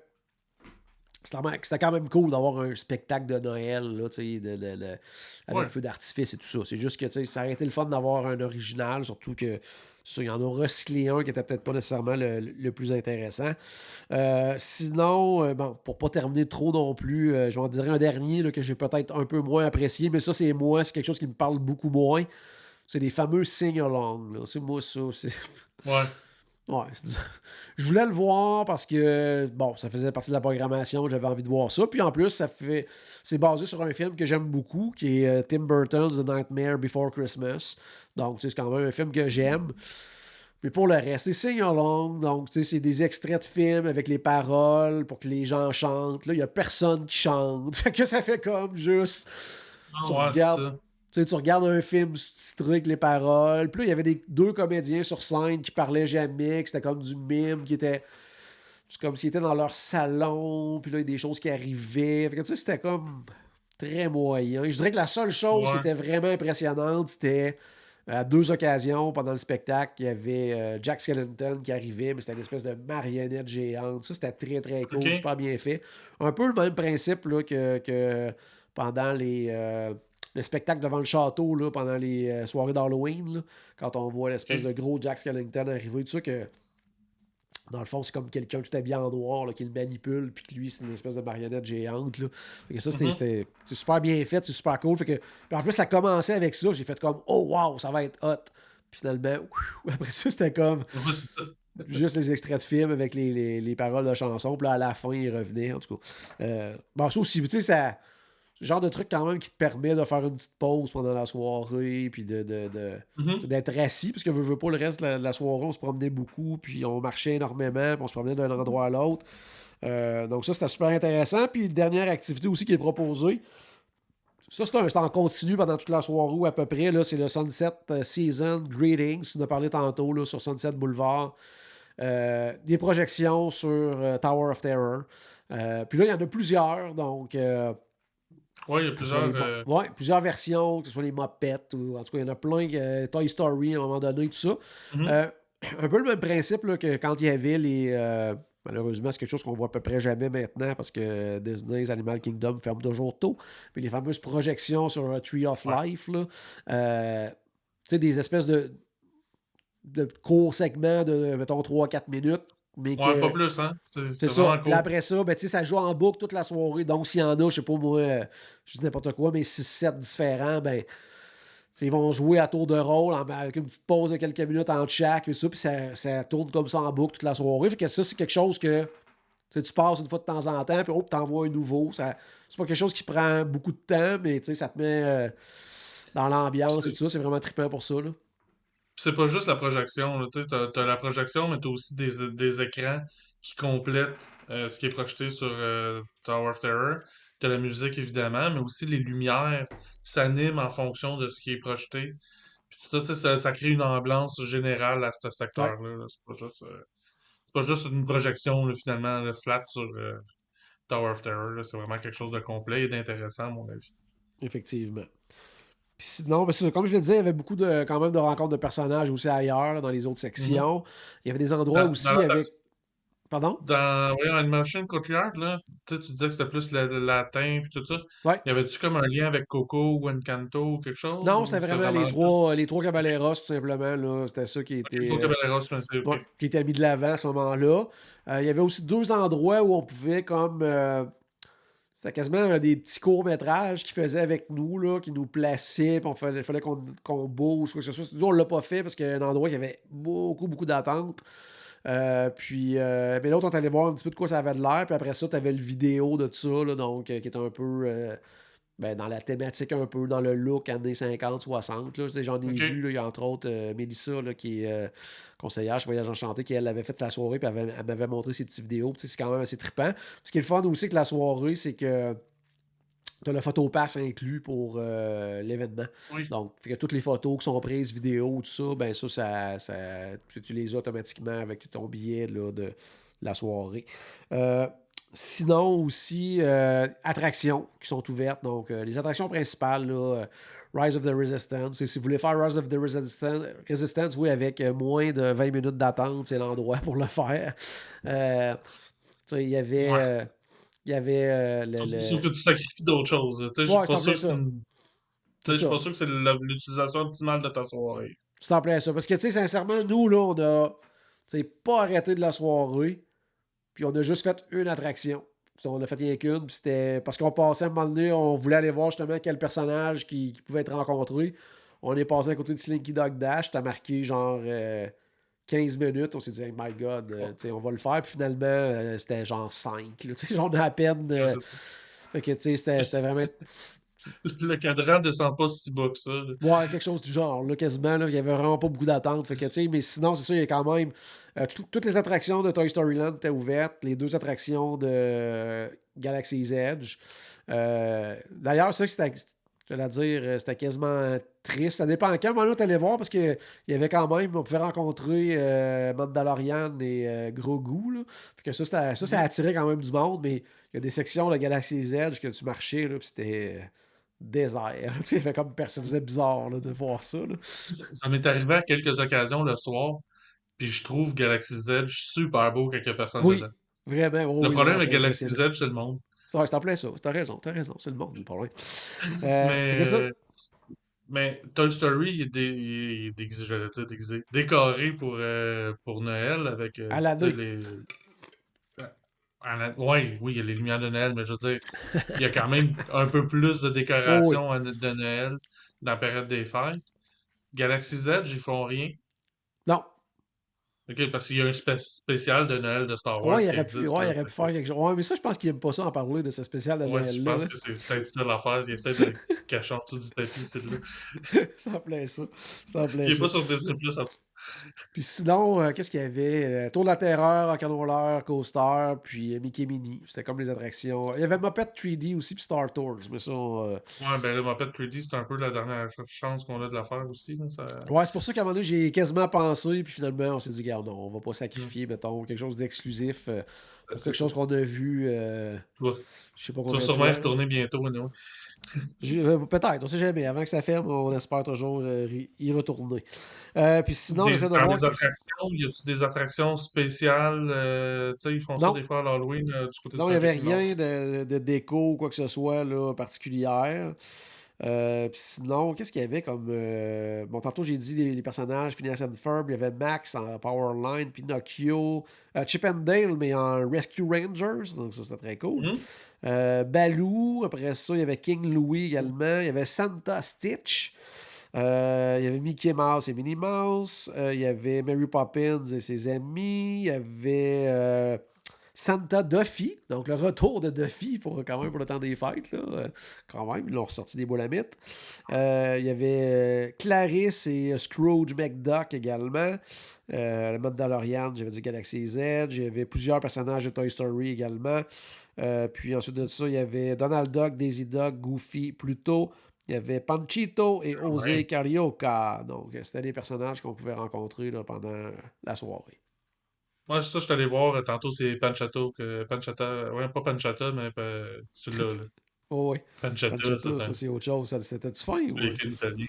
c'était quand même cool d'avoir un spectacle de Noël là, avec Ouais. feu d'artifice et tout ça. C'est juste que ça aurait été le fun d'avoir un original, surtout que ça, il y en a recyclé un qui était peut-être pas nécessairement le plus intéressant. Sinon, bon, pour pas terminer trop non plus, je vais en dire un dernier là, que j'ai peut-être un peu moins apprécié, mais ça, c'est quelque chose qui me parle beaucoup moins. C'est les fameux sing-along. Là. C'est moi, ça. Ouais. Ouais, je voulais le voir parce que, bon, ça faisait partie de la programmation, j'avais envie de voir ça. Puis en plus, c'est basé sur un film que j'aime beaucoup, qui est Tim Burton's The Nightmare Before Christmas. Donc, c'est quand même un film que j'aime. Puis pour le reste, c'est sing-along. Donc, c'est des extraits de films avec les paroles pour que les gens chantent. Là, il n'y a personne qui chante. Fait que ça fait comme juste. Ah Tu ouais, c'est regardes. ça. Tu regardes un film sous-titré avec les paroles. Puis là, il y avait deux comédiens sur scène qui parlaient jamais, que c'était comme du mime, qui était. C'est comme s'ils étaient dans leur salon. Puis là, il y a des choses qui arrivaient. Fait que tu sais, c'était comme très moyen. Je dirais que la seule chose qui Ouais. était vraiment impressionnante, c'était à deux occasions pendant le spectacle, il y avait Jack Skellington qui arrivait, mais c'était une espèce de marionnette géante. Ça, c'était très, très cool, OK. super bien fait. Un peu le même principe là, que pendant le spectacle devant le château, là, pendant les soirées d'Halloween, là, quand on voit l'espèce OK. de gros Jack Skellington arriver. Tout ça que dans le fond, c'est comme quelqu'un tout habillé en noir là, qui le manipule, puis que lui, c'est une espèce de marionnette géante. Là. Fait que ça, Mhm. c'est super bien fait, c'est super cool. Fait que, puis en plus, ça commençait avec ça. J'ai fait comme, oh wow, ça va être hot. Puis finalement, après ça, c'était comme Ouais, c'est ça. juste les extraits de films avec les paroles de chansons. Puis là, à la fin, il revenait, en tout cas. Bon, ça aussi, tu sais, ça. Genre de truc quand même qui te permet de faire une petite pause pendant la soirée, puis Mhm. d'être assis, parce que veux pas le reste de la soirée, on se promenait beaucoup, puis on marchait énormément, puis on se promenait d'un endroit à l'autre. Donc ça, c'était super intéressant. Puis dernière activité aussi qui est proposée, ça c'est en continu pendant toute la soirée ou à peu près, là, c'est le Sunset Season Greetings, tu en as parlé tantôt là, sur Sunset Boulevard. Des projections sur Tower of Terror. Puis là, il y en a plusieurs, donc Ouais, il y a que ce soit plusieurs. ouais, plusieurs versions, que ce soit les mopettes, ou en tout cas, il y en a plein. Toy Story, à un moment donné, tout ça. Mhm. Euh, un peu le même principe là, que quand il y avait les. Malheureusement, c'est quelque chose qu'on voit à peu près jamais maintenant parce que Disney's Animal Kingdom ferme toujours tôt. Puis les fameuses projections sur Tree of Ouais. Life, là, tu sais, des espèces de courts segments de, mettons, 3-4 minutes, mais Ouais, pas que plus, hein? C'est c'est c'est ça. vraiment Puis là, cool. après ça, ben, tu sais, ça joue en boucle toute la soirée. Donc, s'il y en a, je sais pas moi, je dis n'importe quoi, mais 6-7 différents, ben, tu sais, ils vont jouer à tour de rôle avec une petite pause de quelques minutes entre chaque, et ça, puis ça tourne comme ça en boucle toute la soirée. Fait que ça, c'est quelque chose que tu sais, tu passes une fois de temps en temps, puis hop, t'envoies un nouveau. C'est pas quelque chose qui prend beaucoup de temps, mais tu sais, ça te met dans l'ambiance et tout C'est ça. C'est vraiment trippant pour ça, là. c'est pas juste la projection, là, tu sais, t'as la projection, mais t'as aussi des écrans qui complètent ce qui est projeté sur Tower of Terror. T'as la musique, évidemment, mais aussi les lumières s'animent en fonction de ce qui est projeté. Puis tout ça, tu sais, ça crée une ambiance générale à ce Ouais, secteur-là. Là. C'est pas juste une projection, là, finalement, là, flat sur Tower of Terror. Là. C'est vraiment quelque chose de complet et d'intéressant, à mon avis. effectivement. Puis sinon, ben, c'est ça, comme je le disais, il y avait beaucoup quand même de rencontres de personnages aussi ailleurs, là, dans les autres Mhm. sections. Il y avait des endroits Dans aussi avec. Pardon? voyons, Animation Courtyard, là, tu disais que c'était plus le latin puis tout ça. Ouais. Y avait-tu comme un lien avec Coco ou Encanto ou quelque chose? Non, Ou c'était c'était vraiment vraiment juste les trois Caballeros, tout simplement. Là. C'était ça Coco Caballeros, c'est ouais, OK. qui était mis de l'avant à ce moment-là. Il y avait aussi deux endroits où on pouvait comme. C'était quasiment des petits courts-métrages qu'ils faisaient avec nous, là, qui nous plaçaient, puis fallait qu'on bouge, quoi que ce soit. Nous, on l'a pas fait parce qu'il y a un endroit qui avait beaucoup, beaucoup d'attentes. Mais l'autre, on est allé voir un petit peu de quoi ça avait de l'air. Puis après ça, tu avais le vidéo de tout ça, là, donc, qui est un peu dans la thématique, un peu dans le look années 50-60. Là. J'en ai OK. vu, là, il y a entre autres Mélissa, là, qui est conseillère chez Voyage Enchanté, qui elle avait fait la soirée, puis elle m'avait montré ses petites vidéos. Puis, c'est quand même assez trippant. Ce qui est le fun aussi que la soirée, c'est que tu as le photopass inclus pour l'événement. Oui. Donc, fait que toutes les photos qui sont prises, vidéos, tout ça, ben tu les as automatiquement avec ton billet là, de la soirée. Euh, Sinon aussi, attractions qui sont ouvertes. Donc, les attractions principales, là, Rise of the Resistance. Et si vous voulez faire Rise of the Resistance, oui, avec moins de 20 minutes d'attente, c'est l'endroit pour le faire. Il y avait... Ouais. il y avait Sauf que tu sacrifies d'autres choses. Tu sais, je suis Ouais, c'est pas en plein sûr que c'est ça. une... C'est Tu sais, je suis ça. pas sûr que c'est l'utilisation optimale de ta soirée. C'est en plein ça. Parce que, tu sais, sincèrement, nous, là, on a pas arrêté de la soirée. Puis on a juste fait une attraction. Puis on a fait rien qu'une. Puis c'était parce qu'on passait à un moment donné, on voulait aller voir justement quel personnage qui pouvait être rencontré. On est passé à côté de Slinky Dog Dash. T'as marqué genre 15 minutes. On s'est dit, hey, my God, on va le faire. Puis finalement, c'était genre 5. Là, genre à peine. Ouais, c'est ça. Fait que c'était vraiment. Le cadran descend pas si bas que ça. Là. Ouais, quelque chose du genre, là, quasiment. Là, il n'y avait vraiment pas beaucoup d'attente. Fait que, mais sinon, c'est ça, il y a quand même. Toutes les attractions de Toy Story Land étaient ouvertes. Les 2 attractions de Galaxy's Edge. D'ailleurs, ça, j'allais dire, c'était quasiment triste. Ça dépend quand on est allé voir parce qu'il y avait quand même. On pouvait rencontrer Mandalorian et Grogu. Là. Fait que ça attirait quand même du monde, mais il y a des sections de Galaxy's Edge que tu marchais, là, puis c'était désert. Ça fait comme ça faisait bizarre là, de voir ça. Là. Ça m'est arrivé à quelques occasions le soir, puis je trouve Galaxy's Edge super beau quand il y a personne Oui, dedans. vraiment. Oh, Le oui, problème non, avec c'est Galaxy's impressionnant. Edge, c'est le monde. C'est en plein ça. T'as raison. C'est le monde, le problème. Fait Mais, que ça, mais Toy Story, j'allais dire décoré pour Noël avec à tu sais, l'année. les. Ouais, oui, il y a les lumières de Noël, mais je veux dire, il y a quand même un peu plus de Oh, oui. décoration de Noël dans la période des fêtes. Galaxy's Edge, ils font rien. Non. OK, parce qu'il y a un spécial de Noël de Star Wars qui existe, Il là. aurait pu faire quelque chose. Ouais, mais ça, je pense qu'il aime pas ça en parler de ce spécial de Ouais, je Noël-là. pense Là. que c'est peut-être ça l'affaire. Il essaie de le cacher en dessous du tapis, celui-là. C'est en plein ça. C'est en plein Il est ça. pas sur Disney Plus en tout Puis sinon, qu'est-ce qu'il y avait? Tour de la Terreur, Rock'n'Roller, Coaster, puis Mickey Mini. C'était comme les attractions. Il y avait Muppet 3D aussi, puis Star Tours. Mais ça, Ouais, ben le Muppet 3D, c'est un peu la dernière chance qu'on a de la faire aussi. Là, ça... ouais, c'est pour ça qu'à un moment donné, j'ai quasiment pensé, puis finalement, on s'est dit, regarde, non, on va pas Hmm, sacrifier, mettons, quelque chose d'exclusif pour c'est quelque ça. chose qu'on a vu, Tu vas, je sais pas tu vas combien de sûrement y fois. retourner bientôt, non? Peut-être, on sait jamais. Avant que ça ferme, on espère toujours y retourner. Puis sinon, j'essaie de Dans voir. les attractions, y a-tu des attractions spéciales? Tu sais, ils font ça Non, des fois à l'Halloween du côté du non, il n'y avait Magic Kingdom. rien de déco ou quoi que ce soit là, particulière. Puis sinon, qu'est-ce qu'il y avait comme. Bon, tantôt j'ai dit les personnages, Phineas and Ferb, il y avait Max en Powerline, Pinocchio, Chip and Dale, mais en Rescue Rangers, donc ça c'était très cool. Mhm. Baloo, après ça, il y avait King Louie également, il y avait Santa Stitch, il y avait Mickey Mouse et Minnie Mouse, il y avait Mary Poppins et ses amis, il y avait Santa Duffy, donc le retour de Duffy quand même pour le temps des fêtes. Là. Quand même, ils l'ont ressorti des boules-à-mythes. Il y avait Clarisse et Scrooge McDuck également. Le Mandalorian, j'avais dit Galaxy Z. Il y avait plusieurs personnages de Toy Story également. Puis ensuite de ça, il y avait Donald Duck, Daisy Duck, Goofy, Pluto. Il y avait Panchito et Ouais. José Carioca. Donc, c'était les personnages qu'on pouvait rencontrer là, pendant la soirée. Moi, ça, je suis allé voir tantôt, c'est Panchata, ouais, pas Panchata, mais celui-là, là. Oh, oui. Panchata, ça, Pancetta, ça c'est autre chose. C'était du fin ou. avec une italien.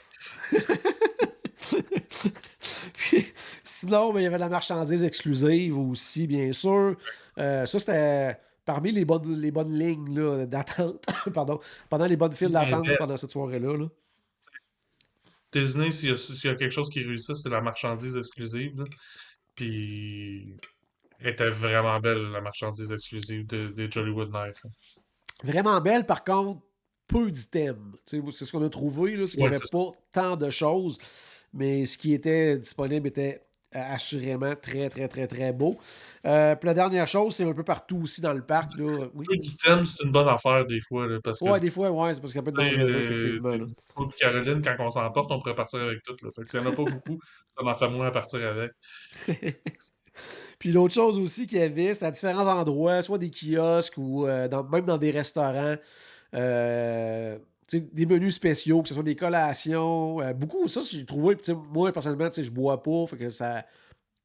Puis, sinon, ben, il y avait de la marchandise exclusive aussi, bien sûr. Ça, c'était parmi les bonnes lignes là, d'attente. Pardon. Pendant les bonnes files Mais d'attente pendant cette soirée-là. Là. Disney, s'il y a quelque chose qui réussit, c'est la marchandise exclusive, là. Puis, elle était vraiment belle, la marchandise exclusive des Jollywood Nights, là. Vraiment belle, par contre, peu d'items. Tu sais, c'est ce qu'on a trouvé, là, c'est qu'il n'y Ouais, avait c'est ça. pas tant de choses, mais ce qui était disponible était assurément très, très, très, très beau. Puis la dernière chose, c'est un peu partout aussi dans le parc. Là. Oui. Peu d'items, c'est une bonne affaire des fois, là, parce que, Ouais, des fois, ouais, c'est parce qu'il y a un peu de tu sais, dangereux, effectivement. Là. moi puis Caroline, quand on s'emporte, on pourrait partir avec tout, là. Fait que s'il n'y en a pas beaucoup, ça en fait moins à partir avec. Puis l'autre chose aussi qu'il y avait, c'est à différents endroits, soit des kiosques ou même dans des restaurants, tu sais, des menus spéciaux, que ce soit des collations. Beaucoup, ça, j'ai trouvé. Puis, tu sais, moi, personnellement, tu sais, je bois pas, fait que ça,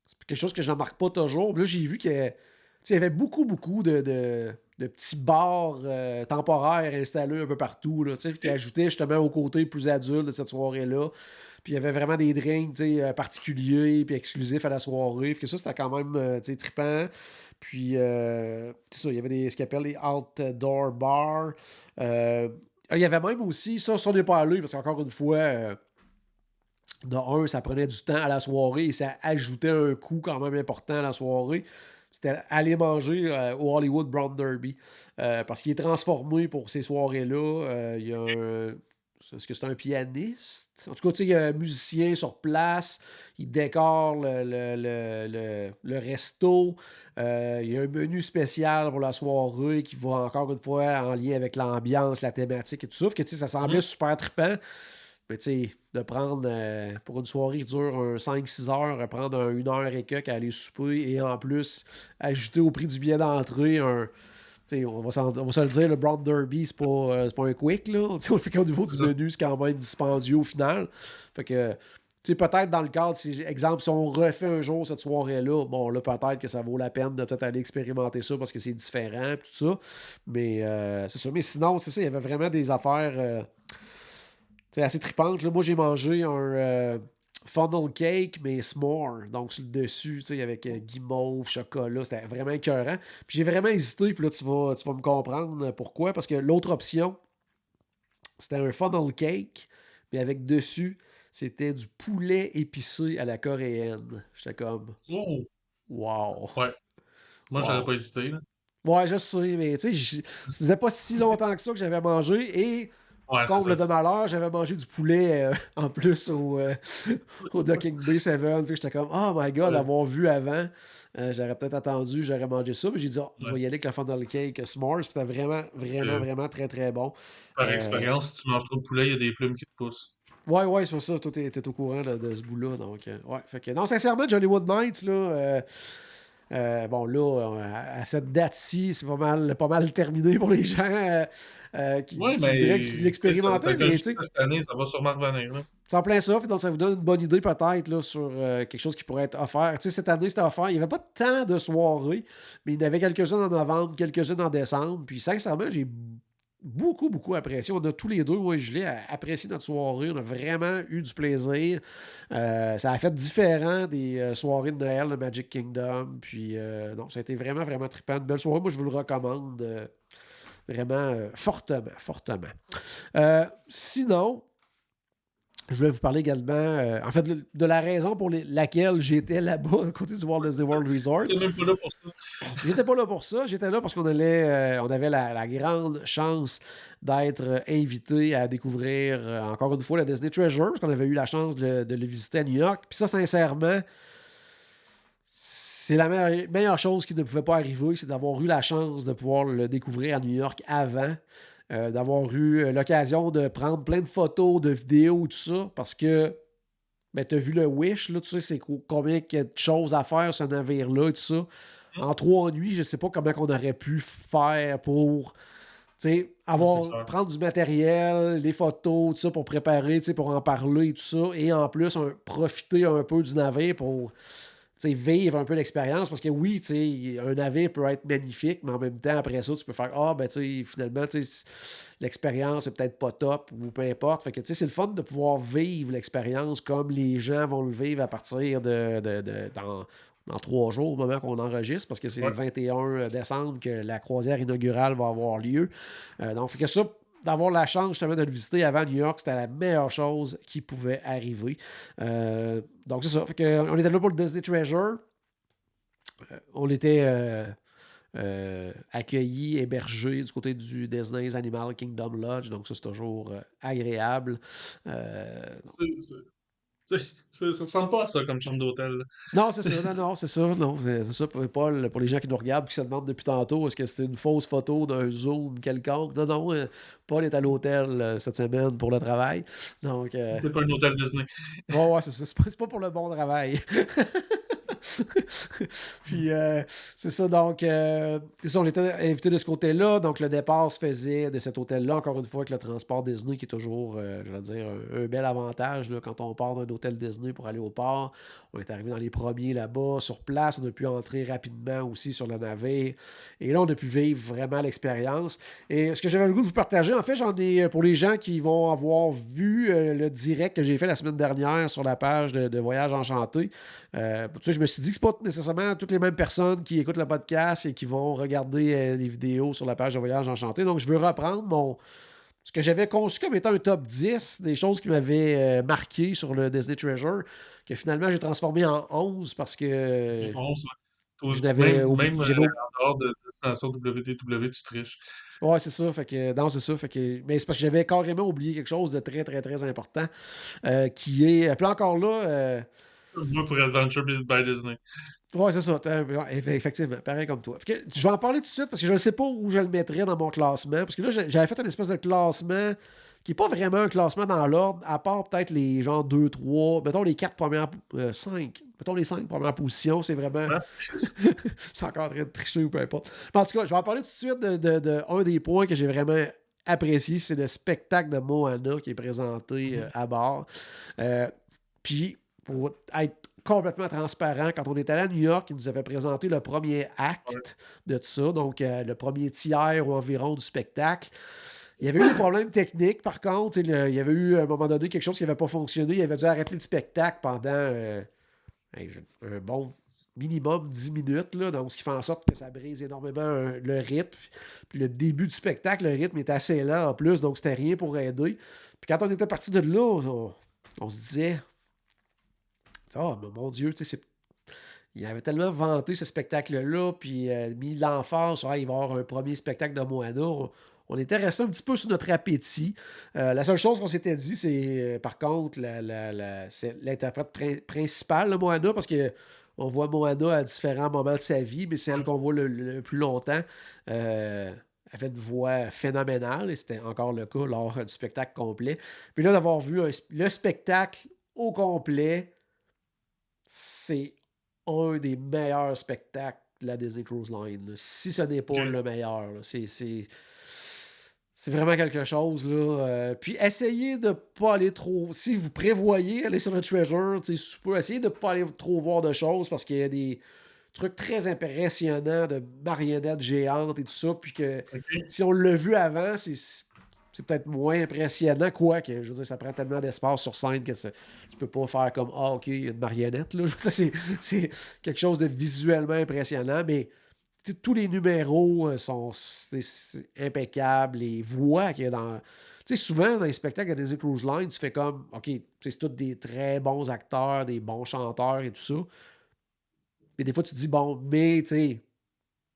c'est quelque chose que je remarque pas toujours. Puis là, j'ai vu que, tu sais, il y avait beaucoup, beaucoup de le petit bar temporaire installé un peu partout, là, tu sais, qui ajoutait justement au côté plus adulte de cette soirée-là. Puis il y avait vraiment des drinks, tu sais, particuliers puis exclusifs à la soirée. Fait que ça, c'était quand même, tu sais, trippant. Puis, c'est ça, il y avait ce qu'ils appellent les outdoor bars. Il y avait même aussi, ça on n'est pas allé, parce qu'encore une fois, de un, ça prenait du temps à la soirée et ça ajoutait un coût quand même important à la soirée. C'était aller manger au Hollywood Brown Derby. Parce qu'il est transformé pour ces soirées-là. Il y a un. Est-ce que c'est un pianiste? En tout cas, tu sais, il y a un musicien sur place. Il décore le resto. Il y a un menu spécial pour la soirée qui va encore une fois en lien avec l'ambiance, la thématique et tout ça. Fait que, tu sais, ça semblait super trippant. Mais tu sais, de prendre pour une soirée qui dure 5-6 heures, prendre 1 heure et quelques à aller souper et en plus ajouter au prix du billet d'entrée un. On va se le dire, le Brown Derby, c'est pas un quick. Là. Fait qu'au niveau du menu, c'est quand même dispendieux au final. Fait que, peut-être dans le cadre, exemple, si on refait un jour cette soirée-là, bon, là, peut-être que ça vaut la peine de peut-être aller expérimenter ça parce que c'est différent, tout ça. Mais c'est ça. Mais sinon, c'est ça, il y avait vraiment des affaires assez trippantes. Là, moi, j'ai mangé un funnel cake, mais s'more. Donc, sur le dessus, avec guimauve, chocolat. C'était vraiment écœurant. Puis j'ai vraiment hésité. Puis là, tu vas me comprendre pourquoi. Parce que l'autre option, c'était un funnel cake, mais avec dessus, c'était du poulet épicé à la coréenne. J'étais comme, Oh! wow. Ouais. Moi, j'aurais Wow. pas hésité, là. Ouais, je sais, mais tu sais, ça faisait pas si longtemps que ça que j'avais mangé et Ouais, c'est comble ça. de malheur, j'avais mangé du poulet en plus au Docking Bay 7. Fait que j'étais comme, oh my god, Ouais. d'avoir vu avant, j'aurais peut-être attendu, j'aurais mangé ça. Mais j'ai dit, oh, je Ouais. vais y aller avec la funnel cake s'mores. C'était vraiment, vraiment, Euh, vraiment très, très bon. Par expérience, si tu manges trop de poulet, il y a des plumes qui te poussent. Ouais, c'est ça. Toi, t'es au courant là, de ce bout-là. Donc, ouais. Fait que, non, sincèrement, Jollywood Nights, là. Bon, là, à cette date-ci, c'est pas mal terminé pour les gens Ouais, qui voudraient mais ça l'expérimenter, fait mais tu juste sais, cette année, ça va sûrement revenir, là. c'est en plein ça, donc ça vous donne une bonne idée peut-être là, sur quelque chose qui pourrait être offert. Tu sais, cette année, c'était offert. Il n'y avait pas tant de soirées, mais il y en avait quelques-unes en novembre, quelques-unes en décembre. Puis sincèrement, j'ai beaucoup, beaucoup apprécié. On a tous les deux, moi et Julie, apprécié notre soirée. On a vraiment eu du plaisir. Ça a fait différent des soirées de Noël de Magic Kingdom. Puis non, ça a été vraiment, vraiment trippant. Une belle soirée. Moi, je vous le recommande vraiment fortement, fortement. Sinon, je voulais vous parler également, en fait, de la raison pour laquelle j'étais là-bas, à côté du Walt Disney World Resort. T'es même pas là pour ça. J'étais pas là pour ça. J'étais là parce qu'on on avait la grande chance d'être invité à découvrir, encore une fois, le Disney Treasure, parce qu'on avait eu la chance de le visiter à New York. Puis ça, sincèrement, c'est la meilleure chose qui ne pouvait pas arriver, c'est d'avoir eu la chance de pouvoir le découvrir à New York avant. D'avoir eu l'occasion de prendre plein de photos, de vidéos, tout ça, parce que ben, tu as vu le Wish, là, tu sais, c'est combien il y a de choses à faire, ce navire-là, et tout ça. En 3 nuits, je ne sais pas comment on aurait pu faire pour prendre du matériel, des photos, tout ça, pour préparer, pour en parler, et tout ça, et en plus, profiter un peu du navire pour vivre un peu l'expérience, parce que oui, un navire peut être magnifique, mais en même temps, après ça, tu peux faire finalement, l'expérience est peut-être pas top ou peu importe. Fait que c'est le fun de pouvoir vivre l'expérience comme les gens vont le vivre à partir dans 3 jours, au moment qu'on enregistre, parce que c'est le 21 décembre que la croisière inaugurale va avoir lieu. Donc, fait que ça, d'avoir la chance justement de le visiter avant New York, c'était la meilleure chose qui pouvait arriver. Donc, c'est ça. Fait que, on était là pour le Disney Treasure. On était accueillis, hébergés du côté du Disney's Animal Kingdom Lodge. Donc, ça, c'est toujours agréable. Ça ressemble pas à ça comme chambre d'hôtel, là. Non, c'est ça. Non, c'est ça. Non, c'est ça pour Paul, pour les gens qui nous regardent et qui se demandent depuis tantôt, est-ce que c'est une fausse photo d'un Zoom quelconque? Non, Paul est à l'hôtel cette semaine pour le travail. Donc, C'est pas un hôtel Disney. ouais, c'est ça. C'est pas pour le bon travail. Puis c'est ça, donc c'est ça, on était invité de ce côté-là, donc le départ se faisait de cet hôtel-là, encore une fois avec le transport Disney qui est toujours, je vais dire, un bel avantage là, quand on part d'un hôtel Disney pour aller au port. On est arrivé dans les premiers là-bas, sur place, on a pu entrer rapidement aussi sur le navire, et là on a pu vivre vraiment l'expérience. Et ce que j'avais le goût de vous partager, en fait, j'en ai, pour les gens qui vont avoir vu le direct que j'ai fait la semaine dernière sur la page de Voyage Enchanté, tu sais, je me suis dit que c'est pas nécessairement toutes les mêmes personnes qui écoutent le podcast et qui vont regarder les vidéos sur la page de Voyage Enchanté. Donc, je veux reprendre ce que j'avais conçu comme étant un top 10 des choses qui m'avaient marqué sur le Disney Treasure, que finalement j'ai transformé en 11 parce que On se- je n'avais oublié. Même en dehors de Destination WDW, tu triches. Ouais, c'est ça. Fait que, non, c'est ça. Fait que, mais c'est parce que j'avais carrément oublié quelque chose de très, très, très important qui est. Puis encore là. Moi, pour Adventure by Disney. Ouais, c'est ça. Effectivement, pareil comme toi. Fait que, je vais en parler tout de suite parce que je ne sais pas où je le mettrais dans mon classement. Parce que là, j'avais fait une espèce de classement qui n'est pas vraiment un classement dans l'ordre, à part peut-être les gens 2, 3, mettons les 4 premières, 5, mettons les 5 premières positions, c'est vraiment. Hein? Je suis encore en train de tricher ou peu importe. Mais en tout cas, je vais en parler tout de suite de un des points que j'ai vraiment apprécié, c'est le spectacle de Moana qui est présenté à bord. Puis, pour être complètement transparent, quand on est allé à New York, il nous avait présenté le premier acte de tout ça, donc le premier tiers ou environ du spectacle. Il y avait eu des problèmes techniques, par contre. Il y avait eu, à un moment donné, quelque chose qui n'avait pas fonctionné. Il avait dû arrêter le spectacle pendant un bon minimum 10 minutes. Là, donc, ce qui fait en sorte que ça brise énormément le rythme. Puis le début du spectacle, le rythme est assez lent en plus, donc c'était rien pour aider. Puis quand on était parti de là, on se disait... Oh, mon Dieu, tu sais, il avait tellement vanté ce spectacle-là, puis mis l'emphase sur il va y avoir un premier spectacle de Moana. On était resté un petit peu sur notre appétit. La seule chose qu'on s'était dit, c'est par contre c'est l'interprète principal de Moana, parce que on voit Moana à différents moments de sa vie, mais c'est elle qu'on voit le plus longtemps. Elle fait une voix phénoménale, et c'était encore le cas lors du spectacle complet. Puis là, d'avoir vu le spectacle au complet, c'est un des meilleurs spectacles de la Disney Cruise Line. Là. Si ce n'est pas le meilleur. C'est vraiment quelque chose. Là. Puis essayez de ne pas aller trop... Si vous prévoyez aller sur le Treasure, essayez de ne pas aller trop voir de choses parce qu'il y a des trucs très impressionnants de marionnettes géantes et tout ça. Puis que si on l'a vu avant, c'est peut-être moins impressionnant, quoique, je veux dire, ça prend tellement d'espace sur scène que tu peux pas faire comme « Ah, OK, il y a une marionnette. » là. Je veux dire, c'est quelque chose de visuellement impressionnant, mais tous les numéros sont c'est impeccable. Les voix qu'il y a dans... Tu sais, souvent, dans les spectacles de Disney Cruise Line, tu fais comme « OK, c'est tous des très bons acteurs, des bons chanteurs et tout ça. » Puis des fois, tu te dis « Bon, mais, tu sais... »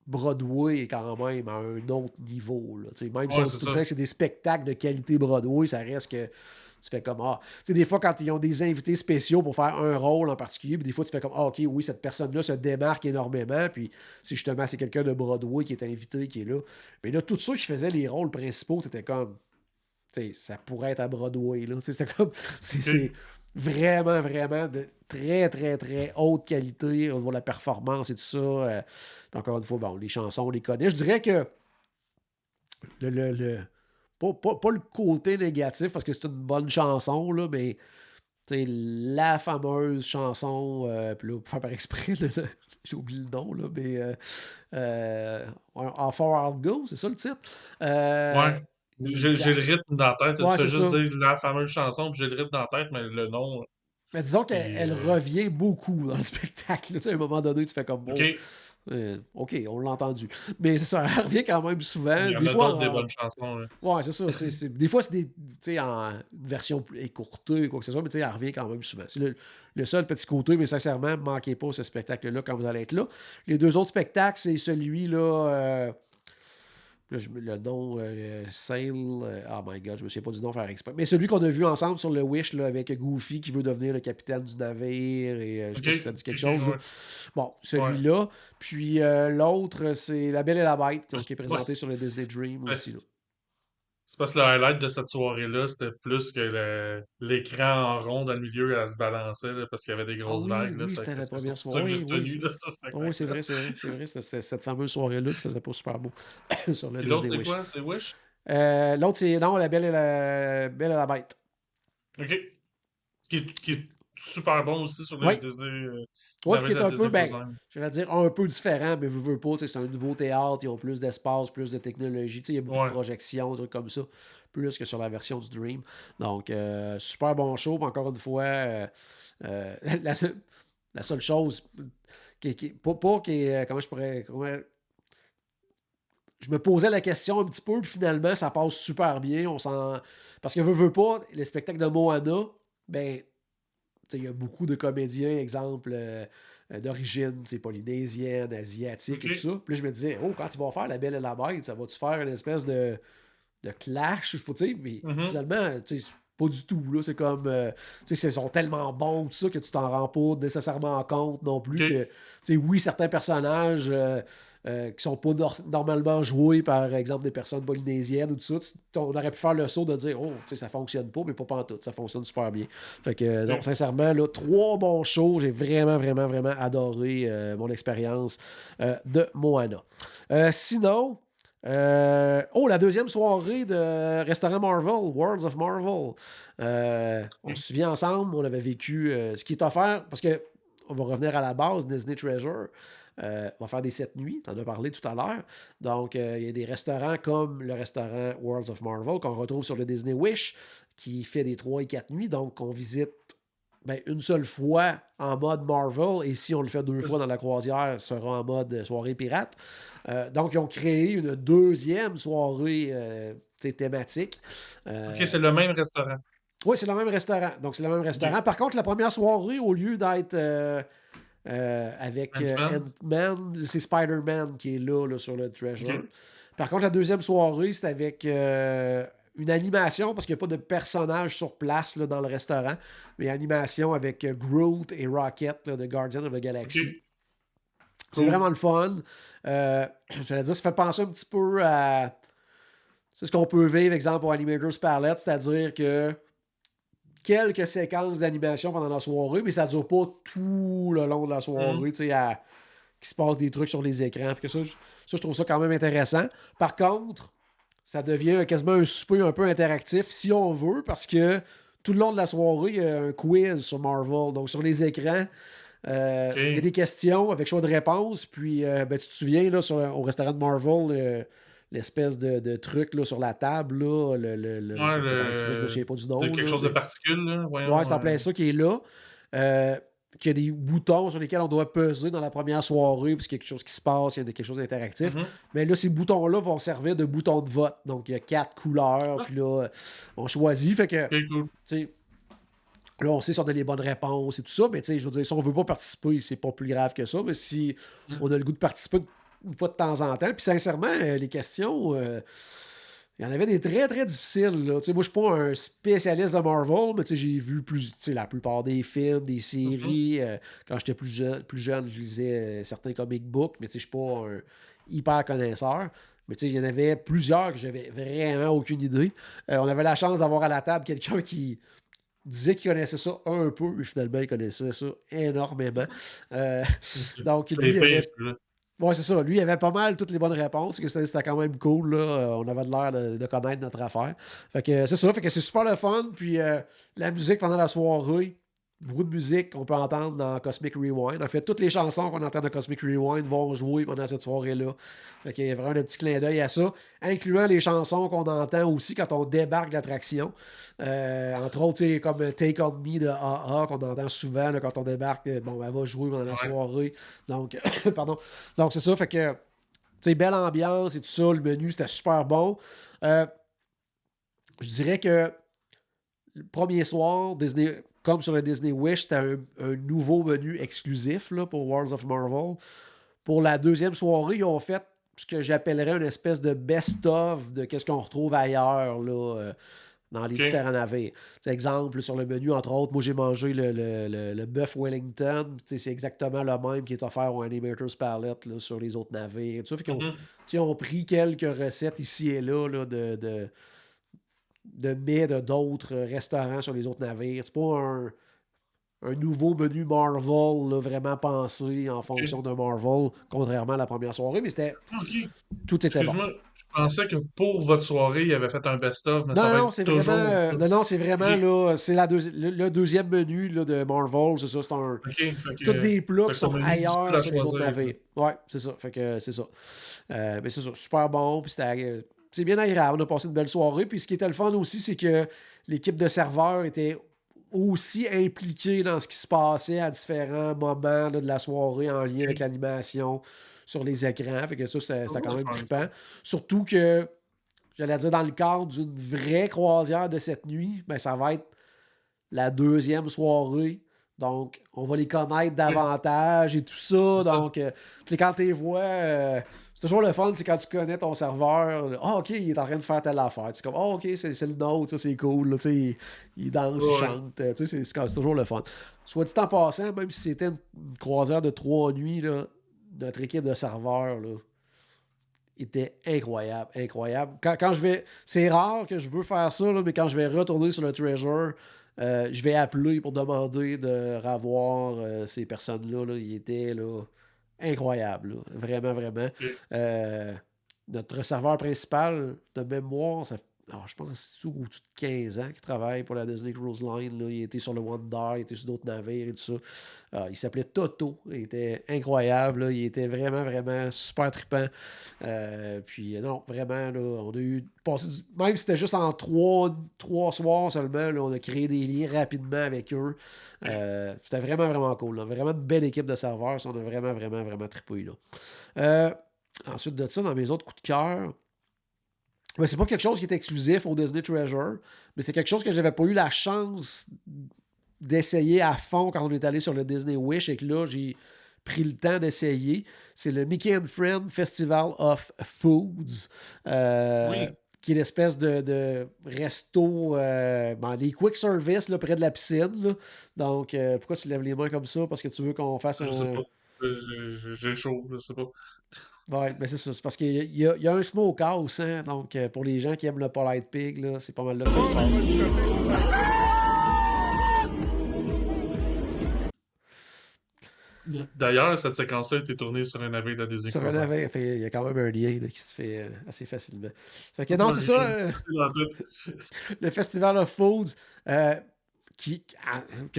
Broadway est quand même à un autre niveau. Là. Même si c'est des spectacles de qualité Broadway, ça reste que tu fais comme des fois, quand ils ont des invités spéciaux pour faire un rôle en particulier, puis des fois, tu fais comme OK, oui, cette personne-là se démarque énormément, puis c'est quelqu'un de Broadway qui est invité, qui est là. Mais là, tous ceux qui faisaient les rôles principaux, t'étais comme ça pourrait être à Broadway. Là. C'était comme. C'est vraiment, vraiment de très, très, très haute qualité au niveau de la performance et tout ça. Encore une fois, bon, les chansons, on les connaît. Je dirais que pas le côté négatif, parce que c'est une bonne chanson, là, mais la fameuse chanson, puis là, pour faire par exprès, j'ai oublié le nom, là, mais How Far I'll Go, c'est ça le titre? Ouais. J'ai le rythme dans la tête. Ouais, Tu fais juste ça. dire la fameuse chanson, puis j'ai le rythme dans la tête, mais le nom. Mais disons qu'elle revient beaucoup dans le spectacle. À un moment donné, tu fais comme bon. OK, on l'a entendu. Mais c'est ça, elle revient quand même souvent. Il y en des a fois, d'autres des bonnes chansons. Là. Ouais, c'est ça. Des fois, c'est en version plus écourtée, quoi que ce soit, mais elle revient quand même souvent. C'est le seul petit côté, mais sincèrement, ne manquez pas ce spectacle-là quand vous allez être là. Les deux autres spectacles, c'est celui-là. Le nom, Sail, oh my god, je me souviens pas du nom faire exprès. Mais celui qu'on a vu ensemble sur le Wish là, avec Goofy qui veut devenir le capitaine du navire et je sais pas si ça dit quelque chose. Là. Bon, celui-là. Ouais. Puis l'autre, c'est La Belle et la Bête qui est présenté sur le Disney Dream aussi. Là. C'est parce que le highlight de cette soirée-là, c'était plus que l'écran en rond dans le milieu, elle se balançait, là, parce qu'il y avait des Ah grosses oui, vagues, là. oui, Fait c'était que la c'est première surtout ça soirée. que j'ai Oui, oui. retenu, là, de ce Oh, oui, c'est spectacle-là. vrai, c'est vrai, c'est vrai. C'était cette fameuse soirée-là qui faisait pas super beau sur le Puis l'autre, Disney c'est Wish. quoi? C'est Wish? L'autre, c'est non, la Belle et la Bête. OK. Qui est super bon aussi sur Oui, le Disney, ouais, puis qui Merveille est de la un peu, Disney Cruise ben, Line. je vais dire un peu différent, mais veux pas, tu sais, c'est un nouveau théâtre, ils ont plus d'espace, plus de technologie, tu sais, il y a beaucoup de Ouais. projections, des trucs comme ça, plus que sur la version du Dream. Donc, super bon show, puis encore une fois, la, seule, la seule chose, pas qui est, comment je pourrais, je me posais la question un petit peu, puis finalement, ça passe super bien, parce que veux pas, les spectacles de Moana, ben, il y a beaucoup de comédiens, exemple, d'origine polynésienne, asiatique et tout OK. ça. Puis là, je me disais, oh, quand ils vont faire La Belle et la Bête, ça va-tu faire une espèce de clash, je sais pas, tu sais, mais Mhm. finalement, tu sais, pas du tout, là. C'est comme, tu sais, ils sont tellement bons, tout ça, que tu t'en rends pas nécessairement compte non plus que, OK. tu sais, oui, certains personnages qui sont pas normalement joués, par exemple, des personnes polynésiennes ou tout ça, on aurait pu faire le saut de dire, oh, tu sais, ça fonctionne pas, mais pas pantoute, ça fonctionne super bien. Fait que, non, OK. sincèrement, là, 3 bons shows, j'ai vraiment, vraiment, vraiment adoré mon expérience de Moana. Sinon, la deuxième soirée de Restaurant Marvel, Worlds of Marvel. On se souvient ensemble, on avait vécu ce qui est offert, parce que on va revenir à la base, Disney Treasure. On va faire des 7 nuits, tu en as parlé tout à l'heure. Donc, il y a des restaurants comme le restaurant Worlds of Marvel qu'on retrouve sur le Disney Wish, qui fait des 3 et 4 nuits. Donc, on visite une seule fois en mode Marvel, et si on le fait 2 fois dans la croisière, ce sera en mode soirée pirate. Donc, ils ont créé une deuxième soirée thématique. OK, Euh, c'est le même restaurant. oui, c'est le même restaurant. Donc, c'est le même OK. restaurant. Par contre, la première soirée, au lieu d'être avec Ant-Man? Ant-Man, c'est Spider-Man qui est là, sur le Treasure. OK. Par contre, la deuxième soirée, c'est avec une animation, parce qu'il n'y a pas de personnage sur place là, dans le restaurant, mais animation avec Groot et Rocket là, de Guardian of the Galaxy. OK. C'est Cool. vraiment le fun. J'allais dire, ça fait penser un petit peu à ce qu'on peut vivre, exemple, au Animators Palette, c'est-à-dire que quelques séquences d'animation pendant la soirée, mais ça ne dure pas tout le long de la Mhm. soirée, tu sais, qu'il se passe des trucs sur les écrans. Fait que ça, je trouve ça quand même intéressant. Par contre, ça devient quasiment un souper un peu interactif, si on veut, parce que tout le long de la soirée, il y a un quiz sur Marvel. Donc, sur les écrans, il y a OK. des questions avec choix de réponse. Puis, tu te souviens, là, au restaurant de Marvel, l'espèce de truc là, sur la table, là, Ouais, ça s'appelle exprès, je me souviens pas du de nom. quelque Là, chose de particulier, là. ouais, Voyons. c'est en plein ça qui est là. Euh, qu'il y a des boutons sur lesquels on doit peser dans la première soirée, parce qu'il y a quelque chose qui se passe, il y a quelque chose d'interactif. Mhm. Mais là, ces boutons-là vont servir de boutons de vote. Donc, il y a 4 couleurs, Ah, puis là, on choisit. Fait que, tu OK, cool. sais, là, on sait si on a les bonnes réponses et tout ça, mais tu sais, je veux dire, si on veut pas participer, c'est pas plus grave que ça. Mais si Mm. on a le goût de participer une fois de temps en temps, puis sincèrement, les questions, il y en avait des très très difficiles. Là. Tu sais, moi, je suis pas un spécialiste de Marvel, mais tu sais, j'ai vu la plupart des films, des Mhm. séries. Quand j'étais plus jeune, je lisais certains comic books, mais tu sais, je suis pas un hyper connaisseur. Mais tu sais, il y en avait plusieurs que j'avais vraiment aucune idée. On avait la chance d'avoir à la table quelqu'un qui disait qu'il connaissait ça un peu, mais finalement, il connaissait ça énormément. Euh, OK. donc, lui, C'est il pire, avait. celui-là. Ouais, c'est ça. Lui, il avait pas mal toutes les bonnes réponses. Que c'était quand même cool. Là. On avait de l'air de connaître notre affaire. Fait que c'est ça. Fait que c'est super le fun. Puis la musique pendant la soirée, beaucoup de musique qu'on peut entendre dans Cosmic Rewind. En fait, toutes les chansons qu'on entend dans Cosmic Rewind vont jouer pendant cette soirée-là. Fait qu'il y a vraiment un petit clin d'œil à ça, incluant les chansons qu'on entend aussi quand on débarque de l'attraction. Entre autres, comme Take On Me de AA qu'on entend souvent là, quand on débarque. Bon, elle va jouer pendant la Ouais. soirée. Donc, pardon. Donc, c'est ça. Fait que, tu sais, belle ambiance et tout ça. Le menu, c'était super bon. Euh, je dirais que le premier soir, Disney, comme sur le Disney Wish, c'était un nouveau menu exclusif là, pour Worlds of Marvel. Pour la deuxième soirée, ils ont fait ce que j'appellerais une espèce de best-of de qu'est-ce qu'on retrouve ailleurs là, dans les OK. différents navires. T'sais, exemple, sur le menu, entre autres, moi j'ai mangé le bœuf Wellington. C'est exactement le même qui est offert au Animators Palette là, sur les autres navires. Tout ça, fait qu'ils ont, Mhm. ils ont pris quelques recettes ici et là, de de mets de d'autres restaurants sur les autres navires. C'est pas un nouveau menu Marvel là, vraiment pensé en fonction de Marvel, contrairement à la première soirée, mais Ok. tout était bon. Excuse-moi, je pensais que pour votre soirée, il avait fait un best-of, mais ça Non, va non, être c'est vraiment. toujours ça. Non, c'est vraiment Ok, là. C'est le deuxième menu là, de Marvel. C'est ça. ok, C'est tous des plats fait qui que ton sont menu est difficile ailleurs à sur les autres choisir, là. navires. Ouais, c'est ça. Fait que c'est ça. Mais c'est ça. Super bon. Puis c'est bien agréable. On a passé une belle soirée. Puis ce qui était le fun aussi, c'est que l'équipe de serveurs était aussi impliquée dans ce qui se passait à différents moments là, de la soirée en lien avec Ok. l'animation sur les écrans. Fait que ça, c'était Toujours quand le même fun, trippant. ça. Surtout que j'allais dire dans le cadre d'une vraie croisière de cette nuit, ben, ça va être la deuxième soirée. Donc, on va les connaître Oui, davantage et tout ça. c'est ça. Donc, tu sais, quand tu les vois, c'est toujours le fun, c'est quand tu connais ton serveur. Ah, OK, il est en train de faire telle affaire. C'est comme, ah, OK, c'est le nôtre, ça, c'est cool. Là, tu sais, il danse, il Ouais, ouais. chante. Tu sais, c'est toujours le fun. Soit dit en passant, même si c'était une croisière de 3 nuits, là, notre équipe de serveurs, là, était incroyable, incroyable. Quand je vais. C'est rare que je veux faire ça, là, mais quand je vais retourner sur le Treasure, je vais appeler pour demander de revoir ces personnes-là. Là. Ils étaient là, incroyables. Là. Vraiment, vraiment. Ok. Euh, Notre serveur principal de mémoire, je pense que c'est au-dessus de 15 ans qu'il travaille pour la Disney Cruise Line. Là. Il était sur le Wonder, il était sur d'autres navires et tout ça. Il s'appelait Toto. Il était incroyable. Là. Il était vraiment, vraiment super trippant. Puis non, vraiment, là, on a eu même si c'était juste en trois soirs seulement, là, on a créé des liens rapidement avec eux. C'était vraiment, vraiment cool. Là. Vraiment une belle équipe de serveurs. On a vraiment, vraiment, vraiment trippé. Là. Euh, Ensuite de ça, dans mes autres coups de cœur, ben, c'est pas quelque chose qui est exclusif au Disney Treasure, mais c'est quelque chose que j'avais pas eu la chance d'essayer à fond quand on est allé sur le Disney Wish et que là, j'ai pris le temps d'essayer. C'est le Mickey and Friends Festival of Foods. Oui. Qui est l'espèce de resto, des quick service là, près de la piscine. Là. Donc, pourquoi tu lèves les mains comme ça? Parce que tu veux qu'on fasse Je sais un. pas. J'ai chaud, je sais pas. Ouais, mais c'est ça. C'est parce qu'il y a un smokehouse, hein? Donc, pour les gens qui aiment le Polite Pig, là, c'est pas mal là que ça se passe. D'ailleurs, cette séquence-là a été tournée sur un navire de Disney Sur un Cruise Line. navire, il y a quand même un lien là, qui se fait assez facilement. Fait que non, Ouais, c'est j'ai ça, dans tout. le Festival of Foods, que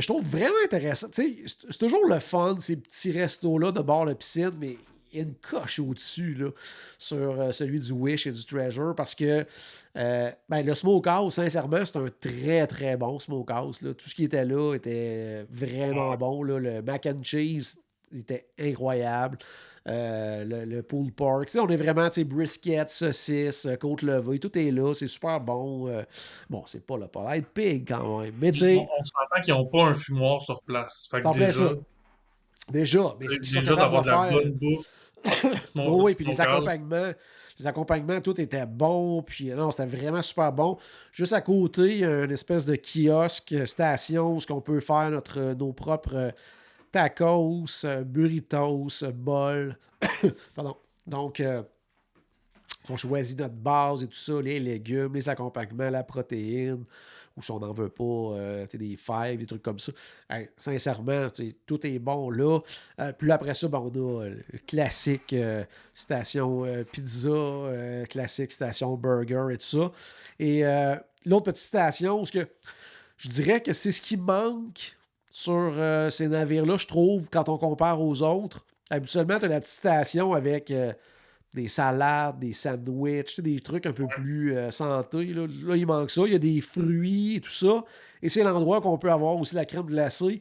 je trouve vraiment intéressant. Tu sais, c'est toujours le fun, ces petits restos-là de bord de piscine, mais il y a une coche au-dessus là, sur celui du Wish et du Treasure parce que le Smokehouse, sincèrement, c'est un très très bon Smokehouse. Là. Tout ce qui était là était vraiment Ouais. bon. Là. Le mac and cheese était incroyable. Le pulled pork. Tu sais, on est vraiment brisket, saucisse, côte levée. Tout est là. C'est super bon. Bon, c'est pas le Polite Pig quand même. Mais tu Puis, sais, on s'entend qu'ils n'ont pas un fumoir sur place. Fait c'est que en plein ça. Déjà, mais ce qu'ils sont déjà capables de d'avoir de la faire. bonne bouffe, Oui, oui, puis smokehouse. les accompagnements, tout était bon, puis non, c'était vraiment super bon. Juste à côté, il y a une espèce de kiosque, station, où on peut faire nos propres tacos, burritos, bols. Pardon. Donc, on choisit notre base et tout ça, les légumes, les accompagnements, la protéine, ou si on n'en veut pas, des fèves, des trucs comme ça. Hey, sincèrement, tout est bon là. Puis après ça, ben, on a le classique station pizza, classique station burger et tout ça. Et l'autre petite station, parce que je dirais que c'est ce qui manque sur ces navires-là, je trouve, quand on compare aux autres. Habituellement, tu as la petite station avec des salades, des sandwichs, des trucs un peu plus santé. Là, il manque ça. Il y a des fruits et tout ça. Et c'est l'endroit qu'on peut avoir aussi la crème glacée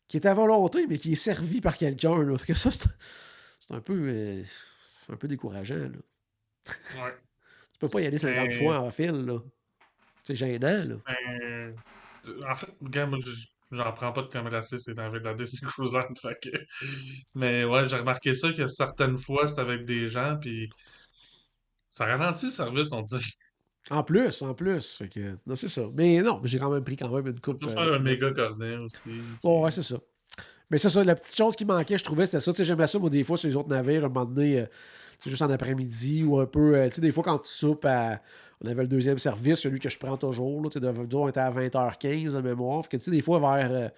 qui est à volonté, mais qui est servie par quelqu'un. Là. Fait que ça, c'est un peu décourageant. Là. Ouais. Tu peux pas y aller 50 Mais, fois en fil. Là. C'est gênant. Là. mais, en fait, regarde, moi, j'en prends pas de comme glacé, c'est avec la Disney Cruise Line. Fait que... Mais ouais, j'ai remarqué ça que certaines fois, c'est avec des gens, puis ça ralentit le service, on dirait. En plus. Fait que, non, c'est ça. Mais non, j'ai quand même pris une Ça coupe. peut faire un méga cornet aussi. Bon, ouais, Puis... c'est ça. Mais c'est ça, la petite chose qui manquait, je trouvais, c'était ça. Tu sais, j'aimais ça, moi, des fois, sur les autres navires, à un moment donné, c'est juste en après-midi ou un peu. Tu sais, des fois, quand tu soupes on avait le deuxième service, celui que je prends toujours. Là, tu sais, on était à 20h15 de mémoire. Fait que, tu sais, des fois, vers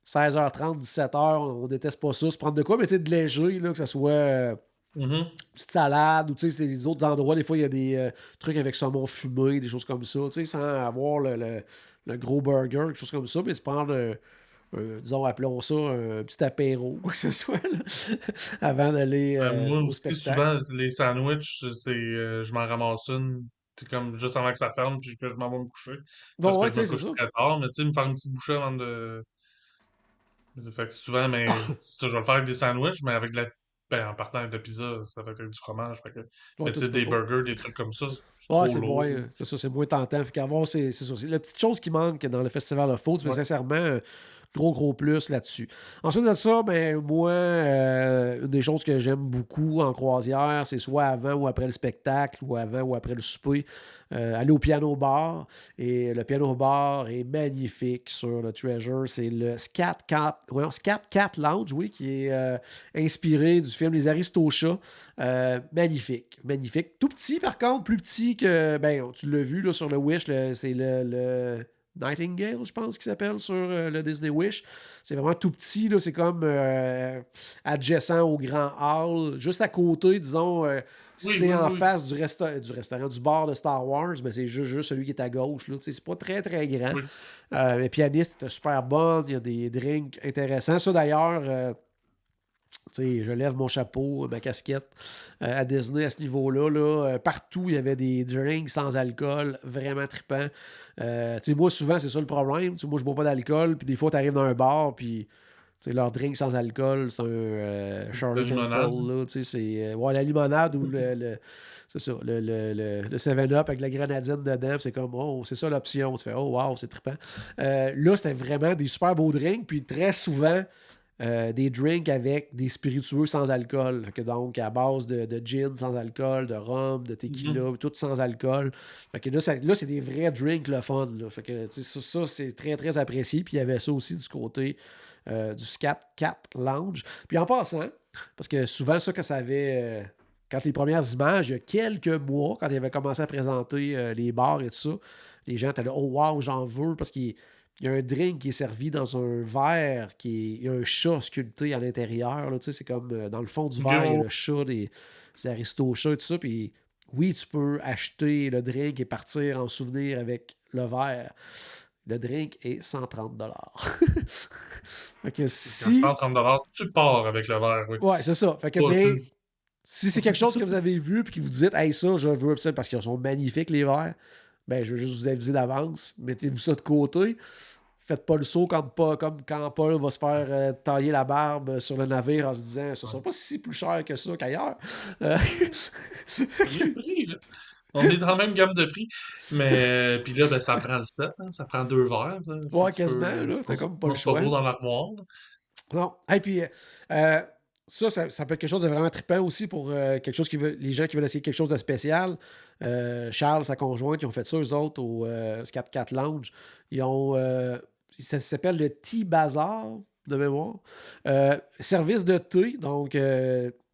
16h30, 17h, on déteste pas ça. Se prendre de quoi, mais tu sais, de léger, là, que ce soit Mhm. petite salade ou tu sais, c'est les autres endroits. Des fois, il y a des trucs avec saumon fumé, des choses comme ça, tu sais, sans avoir le gros burger, quelque chose comme ça, mais se prendre disons, appelons ça un petit apéro, quoi que ce soit, là, avant d'aller Moi au aussi, spectacle. souvent, les sandwichs, je m'en ramasse une. C'est comme juste avant que ça ferme, puis que je m'en vais me coucher. Parce Bon, que ouais, je tu me sais, c'est couche ça. très tard, mais tu sais, me faire une petite bouchée avant de. Fait que souvent, mais ça, je vais le faire avec des sandwichs, mais avec de la. Ben, en partant avec de la pizza, ça va être avec du fromage. Fait que. Ouais, Mais toi, tu sais, tu peux des pas. burgers, des trucs comme ça, c'est Ouais, trop c'est lourd. moins, c'est ça, c'est moins tentant. Fait qu'avoir, c'est ça. C'est la petite chose qui manque dans le festival of Foods, mais Ouais. sincèrement, gros plus là-dessus. Ensuite de ça, ben, moi, une des choses que j'aime beaucoup en croisière, c'est soit avant ou après le spectacle, ou avant ou après le souper, aller au piano bar. Et le piano bar est magnifique sur le Treasure. C'est le Scat Cat Lounge, oui, qui est inspiré du film Les Aristochats. Magnifique, magnifique. Tout petit, par contre, plus petit que. Ben, tu l'as vu là, sur le Wish, c'est le Nightingale, je pense, qu'il s'appelle sur le Disney Wish. C'est vraiment tout petit, là, c'est comme adjacent au grand hall, juste à côté, disons, si Oui, t'es oui, en oui. face du restaurant, du bar de Star Wars, ben c'est juste celui qui est à gauche. Là, c'est pas très, très grand. Oui. Les pianistes étaient super bonnes, il y a des drinks intéressants. Ça, d'ailleurs, tu sais, je lève mon chapeau, ma casquette à Disney à ce niveau-là. Là. Partout, il y avait des drinks sans alcool, vraiment trippants. Tu sais, moi, souvent, c'est ça le problème. Tu sais, moi, je bois pas d'alcool, puis des fois, tu arrives dans un bar, puis tu sais, leur drink sans alcool, c'est un La Shirley Temple. limonade. Là, tu sais, c'est ouais, la limonade ou c'est ça, le 7-Up avec la grenadine dedans, puis c'est comme, oh, c'est ça l'option. Tu fais, oh, wow, c'est trippant. Là, c'était vraiment des super beaux drinks, puis très souvent, des drinks avec des spiritueux sans alcool. Fait que donc, à base de gin sans alcool, de rhum, de Mhm. tequila, tout sans alcool. Fait que là, là c'est des vrais drinks le fun. Là. Fait que ça, c'est très, très apprécié. Puis il y avait ça aussi du côté du Scat Cat Lounge. Puis en passant, parce que souvent, ça, quand ça avait. Quand les premières images, il y a quelques mois, quand il avait commencé à présenter les bars et tout ça, les gens étaient là, oh wow, j'en veux, parce qu'il il y a un drink qui est servi dans un verre, il y a un chat sculpté à l'intérieur. Là, tu sais, c'est comme dans le fond du Ok, verre, il y a ouais, le chat des aristochats et tout ça. Puis oui, tu peux acheter le drink et partir en souvenir avec le verre. Le drink est 130 $. Fait que quand si. 130 tu pars avec le verre, oui. Ouais, c'est ça. Fait que, Pas- mais si c'est quelque chose que vous avez vu et que vous dites, hey, ça, je veux ça parce qu'ils sont magnifiques, les verres, ben, je veux juste vous aviser d'avance. Mettez-vous ça de côté. Faites pas le saut comme quand Paul va se faire tailler la barbe sur le navire en se disant ce ne sera pas si plus cher que ça qu'ailleurs. Euh, Les prix, là. On est dans la même gamme de prix. Mais puis là, ben, ça prend le set, hein, ça prend deux verres. Ça. Fait que ouais, tu peux. quasiment, là. T'as Sinon, comme pas le sinon, c'est pas choix. beau dans l'armoire. Là. Non. Et puis, euh, ça peut être quelque chose de vraiment trippant aussi pour quelque chose les gens qui veulent essayer quelque chose de spécial. Charles, sa conjointe, ils ont fait ça, eux autres, au Scat Cat Lounge. Ils ont. Ça s'appelle le Tea Bazaar, de mémoire. Service de thé, donc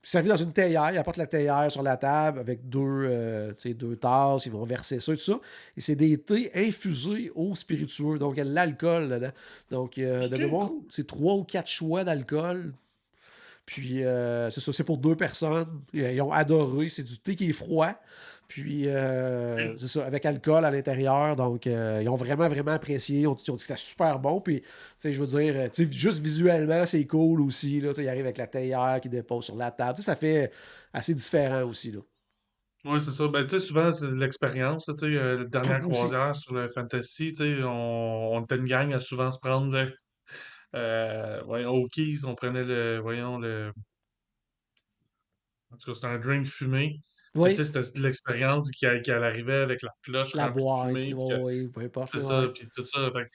servi dans une théière. Ils apportent la théière sur la table avec deux tasses. Ils vont verser ça et tout ça. Et c'est des thés infusés au spiritueux. Donc, il y a de l'alcool dedans. Donc, de Ok, mémoire, cool. c'est 3 ou 4 choix d'alcool. Puis, c'est ça, c'est pour 2 personnes. Ils ont adoré. C'est du thé qui est froid. Puis, Ok. c'est ça, avec alcool à l'intérieur. Donc, ils ont vraiment, vraiment apprécié. Ils ont dit que c'était super bon. Puis, tu sais, je veux dire, tu sais, juste visuellement, c'est cool aussi. Là, tu sais, il arrive avec la théière qui dépose sur la table. Tu sais, ça fait assez différent aussi. Là. Ouais, c'est ça. Ben, tu sais, souvent, c'est de l'expérience. Là, tu sais, la dernière Aussi. croisière sur le Fantasy, tu sais, on était une gang à souvent se prendre voyons, au Keys, on prenait voyons, en tout cas, c'était un drink fumé. Mais tu Oui, sais, c'était de l'expérience qu'elle arrivait avec la cloche la remplie de boîte. fumée. Oui, oui, peu importe. C'est Là, ça, ouais. puis tout ça. Fait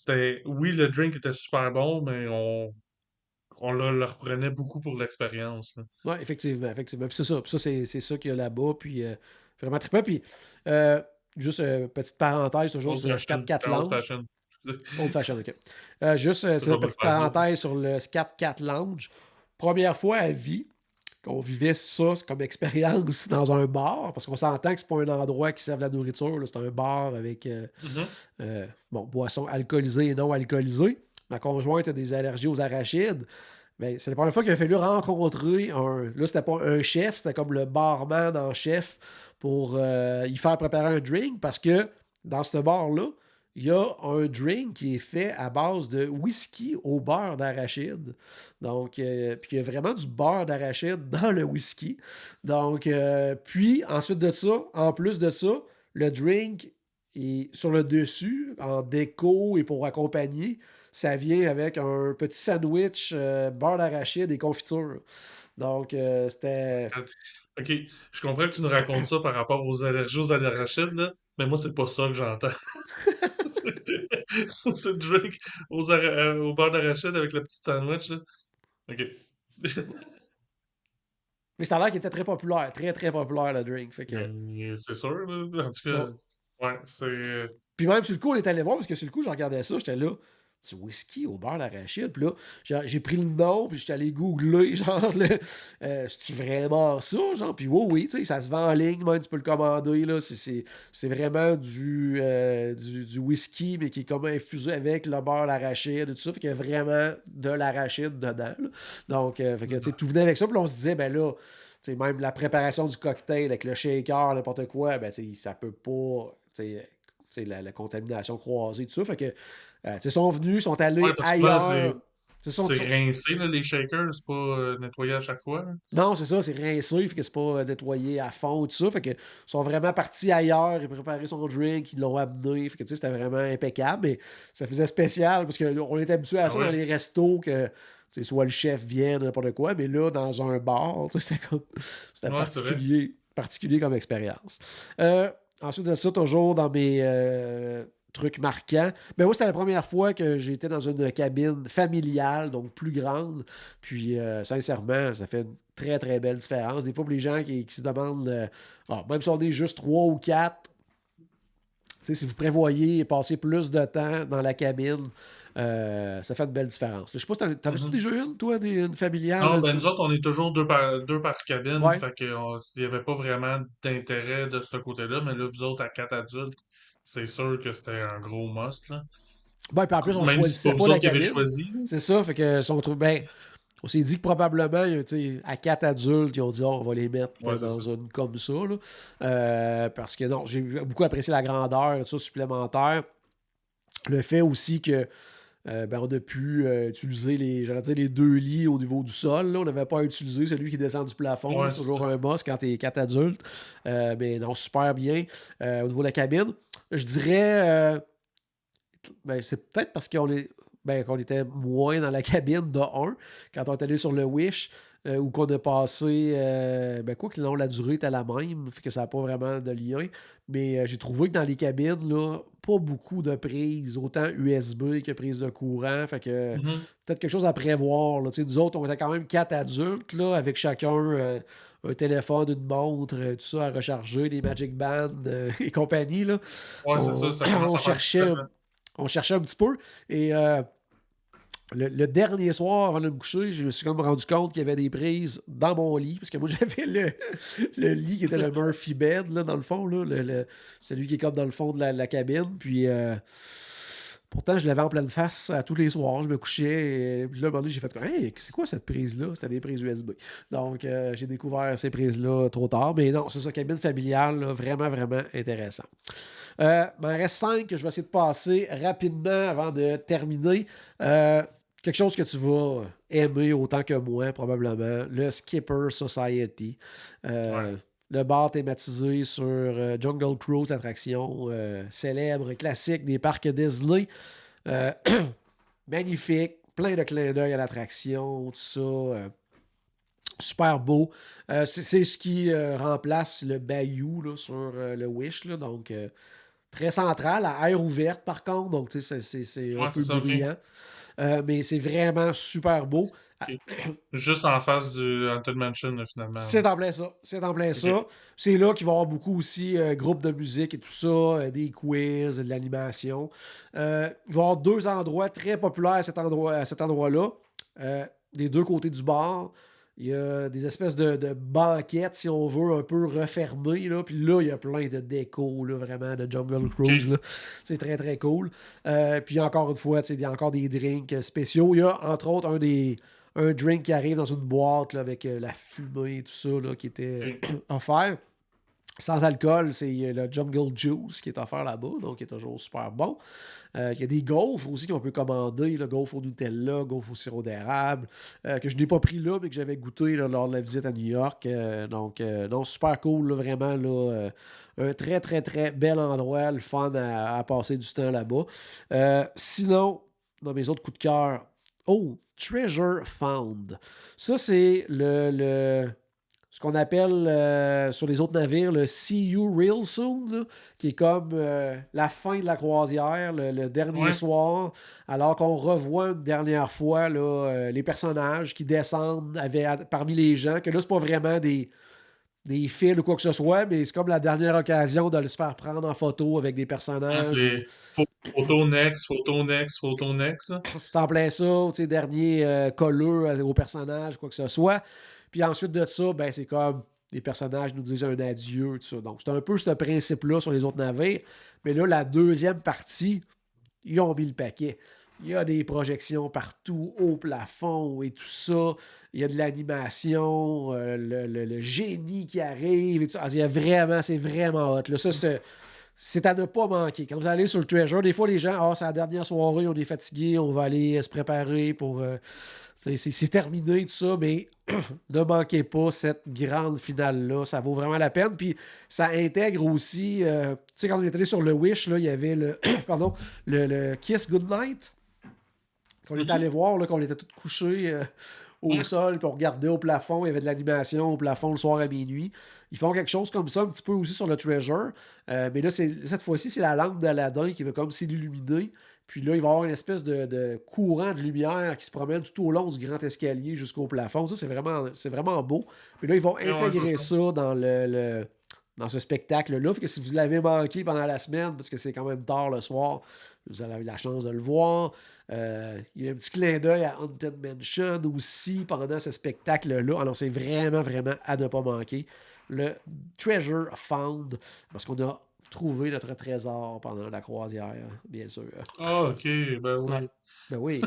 que oui, le drink était super bon, mais on le reprenait beaucoup pour l'expérience. Là. Oui, effectivement, effectivement. Puis c'est ça. Puis ça, c'est ça qu'il y a là-bas. Puis vraiment trippant. Puis euh, juste petite parenthèse, toujours Old sur le Scat fashion. 4 C'était old Lounge. fashion. Old Fashion, OK. Juste, Ça, c'est je une vais me le petite faire dire. parenthèse sur le Scat Cat Lounge. Première fois à vie qu'on vivait ça comme expérience dans un bar, parce qu'on s'entend que c'est pas un endroit qui serve la nourriture, là, c'est un bar avec Mhm. boissons alcoolisées et non alcoolisées. Ma conjointe a des allergies aux arachides. Ben, c'est la première fois qu'il a fallu rencontrer un. Là, c'était pas un chef, c'était comme le barman en chef pour y faire préparer un drink parce que dans ce bar-là, il y a un drink qui est fait à base de whisky au beurre d'arachide. Donc, puis il y a vraiment du beurre d'arachide dans le whisky. Donc, puis ensuite de ça, en plus de ça, le drink est sur le dessus, en déco et pour accompagner, ça vient avec un petit sandwich beurre d'arachide et confiture. Donc, c'était. Ok, je comprends que tu nous racontes ça par rapport aux allergies aux arachides, là, mais moi, c'est pas ça que j'entends. C'est le drink au beurre d'arachide avec le petit sandwich, là. Ok. Mais ça a l'air qu'il était très populaire, très très populaire le drink. Fait que. C'est sûr, là. En tout cas, Ouais. ouais, c'est. Puis même sur le coup, on est allé voir, parce que sur le coup, je regardais ça, j'étais là, du whisky au beurre d'arachide. Puis là, j'ai pris le nom, puis j'étais allé googler, genre, c'est-tu vraiment ça? Genre, puis oui, tu sais, ça se vend en ligne, même, tu peux le commander, là. C'est vraiment du whisky, mais qui est comme infusé avec le beurre d'arachide et tout ça. Fait qu'il y a vraiment de l'arachide dedans, là. Donc, fait que, tu sais, tout venait avec ça. Puis là, on se disait, ben là, tu sais, même la préparation du cocktail avec le shaker, n'importe quoi, ben, tu sais, ça peut pas, la contamination croisée, tout ça. Fait que, ils sont venus, sont Ouais, allés parce que souvent, ailleurs. c'est rincé, là, les shakers, c'est pas nettoyé à chaque fois, là. Non, c'est ça, c'est rincé, fait que c'est pas nettoyé à fond, tout ça. Fait que ils sont vraiment partis ailleurs et préparé son drink, ils l'ont amené. Fait que, tu sais, c'était vraiment impeccable, mais ça faisait spécial parce qu'on est habitué à Ah ça dans ouais? les restos que, tu sais, soit le chef vienne, n'importe quoi, mais là, dans un bar, tu sais, c'était Ouais, c'est vrai. particulier comme expérience. Euh, Ensuite de ça, toujours dans mes trucs marquants. Ben oui, c'était la première fois que j'étais dans une cabine familiale, donc plus grande. Puis, sincèrement, ça fait une très, très belle différence. Des fois, pour les gens qui se demandent, même si on est juste 3 ou 4, tu sais, si vous prévoyez passer plus de temps dans la cabine, ça fait une belle différence. Je sais pas si t'en as-tu Mhm. déjà une, toi, une familiale? Non, Là, ben nous autres, on est toujours deux par cabine, ouais. fait qu'il n'y avait pas vraiment d'intérêt de ce côté-là, mais là, vous autres, à quatre adultes, c'est sûr que c'était un gros must, là. Ben, puis en plus, on Même si c'est choisissait pas pas vous la autres qui avez cabine. choisi, là. C'est ça, fait que si on trouve. Ben, on s'est dit que probablement, tu sais, à 4 adultes, ils ont dit, on va les mettre Ouais, c'est dans ça. une comme ça. Là. Parce que non, j'ai beaucoup apprécié la grandeur, tout ça, supplémentaire. Le fait aussi que ben, on a pu utiliser j'allais dire les 2 lits au niveau du sol. Là. On n'avait pas à utiliser celui qui descend du plafond. Ouais, C'est c'est toujours ça. un boss quand t'es 4 adultes. Mais non, super bien. Au niveau de la cabine, je dirais, ben, c'est peut-être parce qu'on était moins dans la cabine de 1 quand on est allé sur le Wish ou qu'on a passé. Ben quoi que non, la durée était la même, fait que ça n'a pas vraiment de lien. Mais j'ai trouvé que dans les cabines, là, pas beaucoup de prises, autant USB que prise de courant. Fait que Mhm. peut-être quelque chose à prévoir. Là. Tu sais, nous autres, on était quand même 4 adultes là, avec chacun un téléphone, une montre, tout ça à recharger, des Magic Bands et compagnie. Là. Ouais, c'est ça, On, ça on commence à faire cherchait. difficile, hein. On cherchait un petit peu. Et le dernier soir, avant de me coucher, je me suis comme rendu compte qu'il y avait des prises dans mon lit. Parce que moi, j'avais le lit qui était le Murphy bed, là, dans le fond. Là, celui qui est comme dans le fond de la cabine. Puis pourtant, je l'avais en pleine face à tous les soirs. Je me couchais. Et puis là, à un moment donné, j'ai fait hey, c'est quoi cette prise-là? C'était des prises USB. Donc, j'ai découvert ces prises-là trop tard. Mais non, c'est ça, cabine familiale, là, vraiment, vraiment intéressant. Il m'en reste 5 que je vais essayer de passer rapidement avant de terminer. Quelque chose que tu vas aimer autant que moi, probablement. Le Skipper Society. Ouais. Le bar thématisé sur Jungle Cruise, l'attraction célèbre, classique des parcs Disney. Euh, magnifique, plein de clins d'œil à l'attraction, tout ça. Super beau. C'est ce qui remplace le Bayou là, sur le Wish. Là, donc, très central, à air ouverte par contre. Donc, tu sais, c'est un Ouais, c'est peu ça, ok. bruyant. Mais c'est vraiment super beau. Ok. Juste en face du Haunted Mansion, là, finalement, là. C'est en plein ça. C'est en plein Ok. ça. C'est là qu'il va y avoir beaucoup aussi groupes de musique et tout ça, des quiz, de l'animation. Il va y avoir 2 endroits très populaires à cet endroit-là. Des 2 côtés du bar. Il y a des espèces de banquettes, si on veut, un peu refermées. Là. Puis là, il y a plein de déco, là, vraiment, de Jungle Cruise. OK. Là. C'est très, très cool. Puis encore une fois, il y a encore des drinks spéciaux. Il y a, entre autres, un drink qui arrive dans une boîte là, avec la fumée et tout ça là, qui était OK. offert. Sans alcool, c'est le Jungle Juice qui est offert là-bas, donc qui est toujours super bon. Il y a des gaufres aussi qu'on peut commander, le gaufre au Nutella, gaufre au sirop d'érable, que je n'ai pas pris là, mais que j'avais goûté là, lors de la visite à New York. Donc, non, super cool, là, vraiment. Là, un très, très, très bel endroit, le fun à passer du temps là-bas. Sinon, dans mes autres coups de cœur, oh, Treasure Found. Ça, c'est ce qu'on appelle sur les autres navires le See You Real Soon, là, qui est comme la fin de la croisière, le dernier Ouais. soir, alors qu'on revoit une dernière fois là, les personnages qui descendent parmi les gens, que là, c'est pas vraiment des fils ou quoi que ce soit, mais c'est comme la dernière occasion de se faire prendre en photo avec des Ouais, personnages ou c'est photo next, photo next, photo next. Là. c'est en plein ça, tu sais, dernier colleux aux personnages, quoi que ce soit. Puis ensuite de ça, ben, c'est comme les personnages nous disent un adieu, tout ça. Donc, c'est un peu ce principe-là sur les autres navires. Mais là, la deuxième partie, ils ont mis le paquet. Il y a des projections partout, au plafond et tout ça. Il y a de l'animation, le génie qui arrive et tout ça. Il y a vraiment, c'est vraiment hot. Là, ça, c'est à ne pas manquer. Quand vous allez sur le Treasure, des fois, les gens, c'est la dernière soirée, on est fatigué, on va aller se préparer pour. C'est terminé, tout ça, mais ne manquez pas cette grande finale-là. Ça vaut vraiment la peine. Puis ça intègre aussi. Tu sais, quand on est allé sur le Wish, là, il y avait pardon, le Kiss Goodnight qu'on était allé Mhm. voir, là, qu'on était tous couchés au Ouais. sol, puis on regardait au plafond, il y avait de l'animation au plafond le soir à minuit. Ils font quelque chose comme ça un petit peu aussi sur le Treasure. Mais là, cette fois-ci, c'est la lampe d'Aladin qui va comme s'illuminer. Puis là, il va y avoir une espèce de courant de lumière qui se promène tout au long du grand escalier jusqu'au plafond. Ça, c'est vraiment beau. Puis là, ils vont Ouais, je vois intégrer ça. ça dans ce spectacle-là. Fait que si vous l'avez manqué pendant la semaine, parce que c'est quand même tard le soir, vous avez eu la chance de le voir. Il y a un petit clin d'œil à Haunted Mansion aussi pendant ce spectacle-là. Alors, c'est vraiment, vraiment à ne pas manquer. Le Treasure Found, parce qu'on a trouvé notre trésor pendant la croisière, bien sûr. Ah, OK, ben Ouais, oui. ben oui.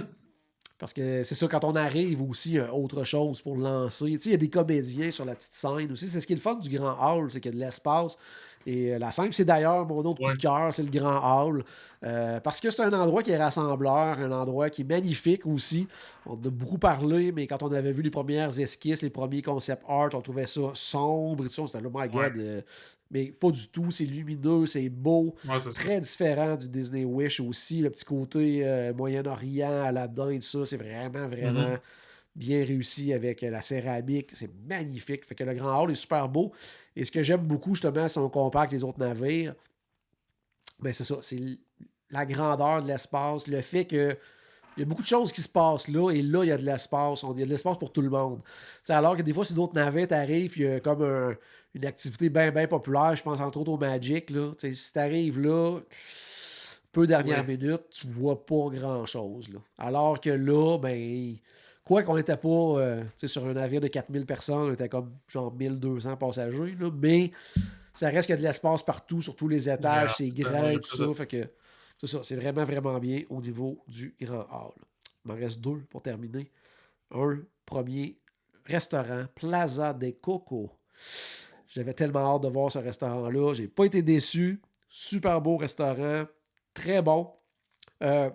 Parce que c'est ça, quand on arrive aussi, il y a autre chose pour lancer. Tu sais, il y a des comédiens sur la petite scène aussi. C'est ce qui est le fun du grand hall, c'est qu'il y a de l'espace. Et la scène, c'est d'ailleurs mon autre coup Ouais. de cœur, c'est le grand hall. Parce que c'est un endroit qui est rassembleur, un endroit qui est magnifique aussi. On en a beaucoup parlé, mais quand on avait vu les premières esquisses, les premiers concept art, on trouvait ça sombre et tout ça. On s'était dit, oh my Ouais. god, mais pas du tout. C'est lumineux, c'est beau. Ouais, c'est ça. Très différent du Disney Wish aussi. Le petit côté Moyen-Orient, Aladdin et tout ça, c'est vraiment, vraiment Mhm. bien réussi avec la céramique. C'est magnifique. Fait que le Grand Hall est super beau. Et ce que j'aime beaucoup, justement, si on compare avec les autres navires, ben c'est ça. C'est la grandeur de l'espace, le fait que il y a beaucoup de choses qui se passent là, et là, il y a de l'espace. Il y a de l'espace pour tout le monde. T'sais, alors que des fois, si d'autres navettes arrivent, il y a comme une activité bien, bien populaire. Je pense entre autres au Magic. Là. Si tu arrives là, peu dernière Ouais. minute, tu vois pas grand-chose. Là. Alors que là, ben, quoi qu'on n'était pas sur un navire de 4000 personnes, on était comme genre 1200 passagers, là, mais ça reste qu'il y a de l'espace partout, sur tous les étages, c'est grand et tout C'est ça. ça. Fait que c'est ça, c'est vraiment, vraiment bien au niveau du grand hall. Il m'en reste deux pour terminer. Un premier restaurant, Plaza de Coco. J'avais tellement hâte de voir ce restaurant-là. J'ai pas été déçu. Super beau restaurant. Très bon. Euh,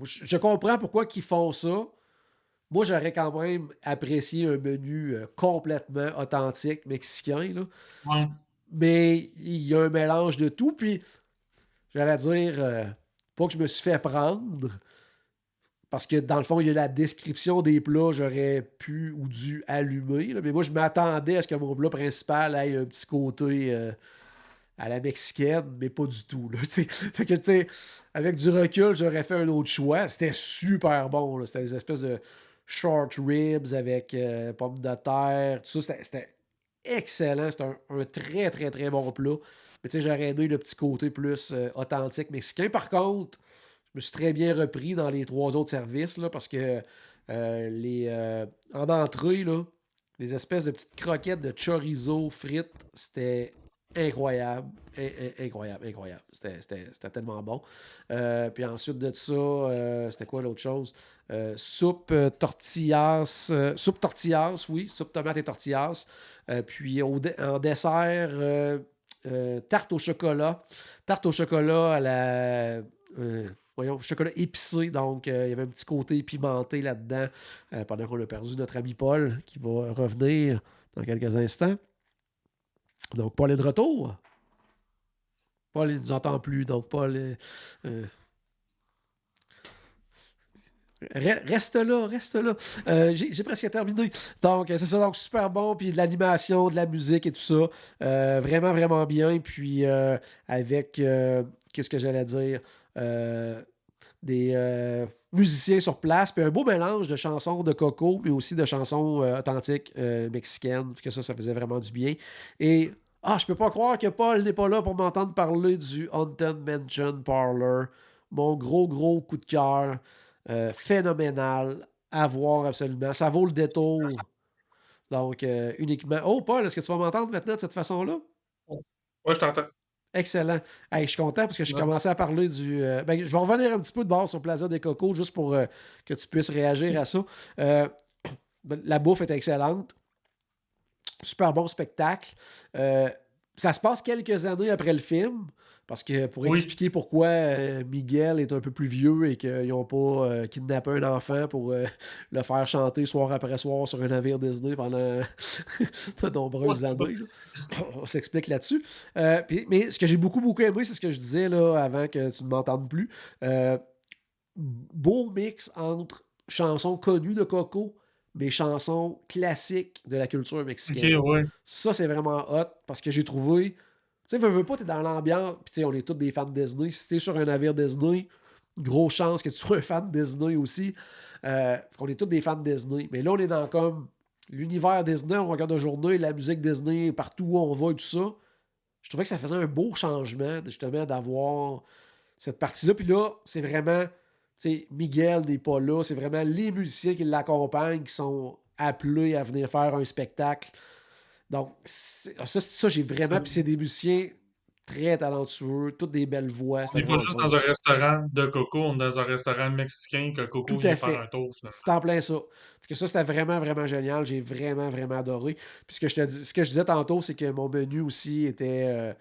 je comprends pourquoi ils font ça. Moi, j'aurais quand même apprécié un menu complètement authentique mexicain. Là. Ouais. Mais il y a un mélange de tout. Puis, j'allais dire, pas que je me suis fait prendre, parce que dans le fond, il y a la description des plats, j'aurais pu ou dû allumer. Là. Mais moi, je m'attendais à ce que mon plat principal ait un petit côté à la mexicaine, mais pas du tout. Là, fait que, tu sais, avec du recul, j'aurais fait un autre choix. C'était super bon. Là. C'était des espèces de short ribs avec pommes de terre, tout ça. C'était excellent. C'était un très, très, très bon plat. Mais tu sais, j'aurais aimé le petit côté plus authentique mexicain. Par contre, je me suis très bien repris dans les trois autres services là, parce que En entrée, là, des espèces de petites croquettes de chorizo frites, c'était incroyable. Incroyable, incroyable. C'était tellement bon. Puis ensuite de ça, c'était quoi l'autre chose? Soupe tortillas. Soupe tortillas, oui. Soupe tomate et tortillas. Puis en dessert, tarte au chocolat. Tarte au chocolat à la. Voyons, chocolat épicé, donc il y avait un petit côté pimenté là-dedans, pendant qu'on a perdu notre ami Paul, qui va revenir dans quelques instants. Donc, Paul est de retour. Paul, il ne nous entend plus, donc Paul, reste là, reste là. J'ai presque terminé. Donc, c'est ça, donc super bon, puis de l'animation, de la musique et tout ça. Vraiment, vraiment bien. Puis, avec, qu'est-ce que j'allais dire? Des musiciens sur place, puis un beau mélange de chansons de Coco, mais aussi de chansons authentiques mexicaines, que ça faisait vraiment du bien. Et, je peux pas croire que Paul n'est pas là pour m'entendre parler du Haunted Mansion Parlor. Mon gros, gros coup de cœur. Phénoménal. À voir absolument. Ça vaut le détour. Donc, uniquement. Oh, Paul, est-ce que tu vas m'entendre maintenant de cette façon-là? Ouais, je t'entends. Excellent. Hey, je suis content parce que j'ai Ouais. commencé à parler du. Ben, je vais revenir un petit peu de bord sur Plaza des Cocos juste pour que tu puisses réagir à ça. La bouffe est excellente. Super bon spectacle. Ça se passe quelques années après le film, parce que pour Oui. expliquer pourquoi Miguel est un peu plus vieux et qu'ils n'ont pas kidnappé un enfant pour le faire chanter soir après soir sur un navire Disney pendant de Ouais, nombreuses c'est ça. années. Là. On s'explique là-dessus. Mais ce que j'ai beaucoup, beaucoup aimé, c'est ce que je disais là, avant que tu ne m'entendes plus. Beau mix entre chansons connues de Coco, mais chansons classiques de la culture Ok, mexicaine. ouais. Ça, c'est vraiment hot parce que j'ai trouvé. Tu sais, veux pas, t'es dans l'ambiance. Puis, tu sais, on est tous des fans de Disney. Si t'es sur un navire Disney, grosse chance que tu sois un fan de Disney aussi. On est tous des fans de Disney. Mais là, on est dans comme l'univers Disney. On regarde la journée, la musique Disney, partout où on va et tout ça. Je trouvais que ça faisait un beau changement, justement, d'avoir cette partie-là. Puis là, c'est vraiment, tu sais, Miguel n'est pas là. C'est vraiment les musiciens qui l'accompagnent qui sont appelés à venir faire un spectacle. Donc, ça j'ai vraiment. Puis c'est des musiciens très talentueux, toutes des belles voix. On C'était n'est pas vraiment le juste fun. dans un restaurant de Coco, on est dans un restaurant mexicain que Tout Coco à vient faire un fait. tour, finalement. C'est en plein ça. Fait que ça, c'était vraiment, vraiment génial. J'ai vraiment, vraiment adoré. Puis ce que je disais tantôt, c'est que mon menu aussi était.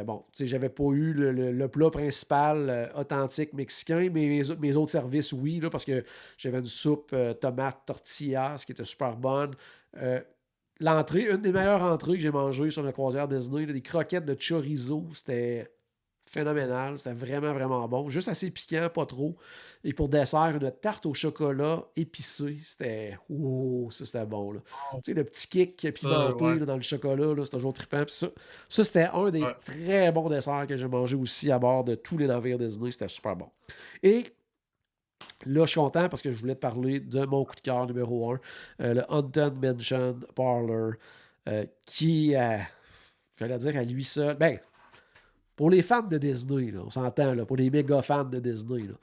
Bon, tu sais, j'avais pas eu le plat principal authentique mexicain, mais mes autres services, oui, là, parce que j'avais une soupe tomate tortillas qui était super bonne. Euh, L'entrée, une des meilleures entrées que j'ai mangées sur la croisière Disney, là, des croquettes de chorizo, c'était phénoménal. C'était vraiment, vraiment bon. Juste assez piquant, pas trop. Et pour dessert, une tarte au chocolat épicée. C'était. Oh, ça c'était bon. Là. Tu sais, le petit kick Ça, pimenté ouais. là, dans le chocolat, là, c'est toujours trippant. Puis ça c'était un des Ouais. très bons desserts que j'ai mangé aussi à bord de tous les navires Disney. C'était super bon. Et là, je suis content parce que je voulais te parler de mon coup de cœur numéro 1, le Haunted Mansion Parlor, qui, j'allais dire à lui seul, ben, pour les fans de Disney, là, on s'entend, là, pour les méga fans de Disney, là,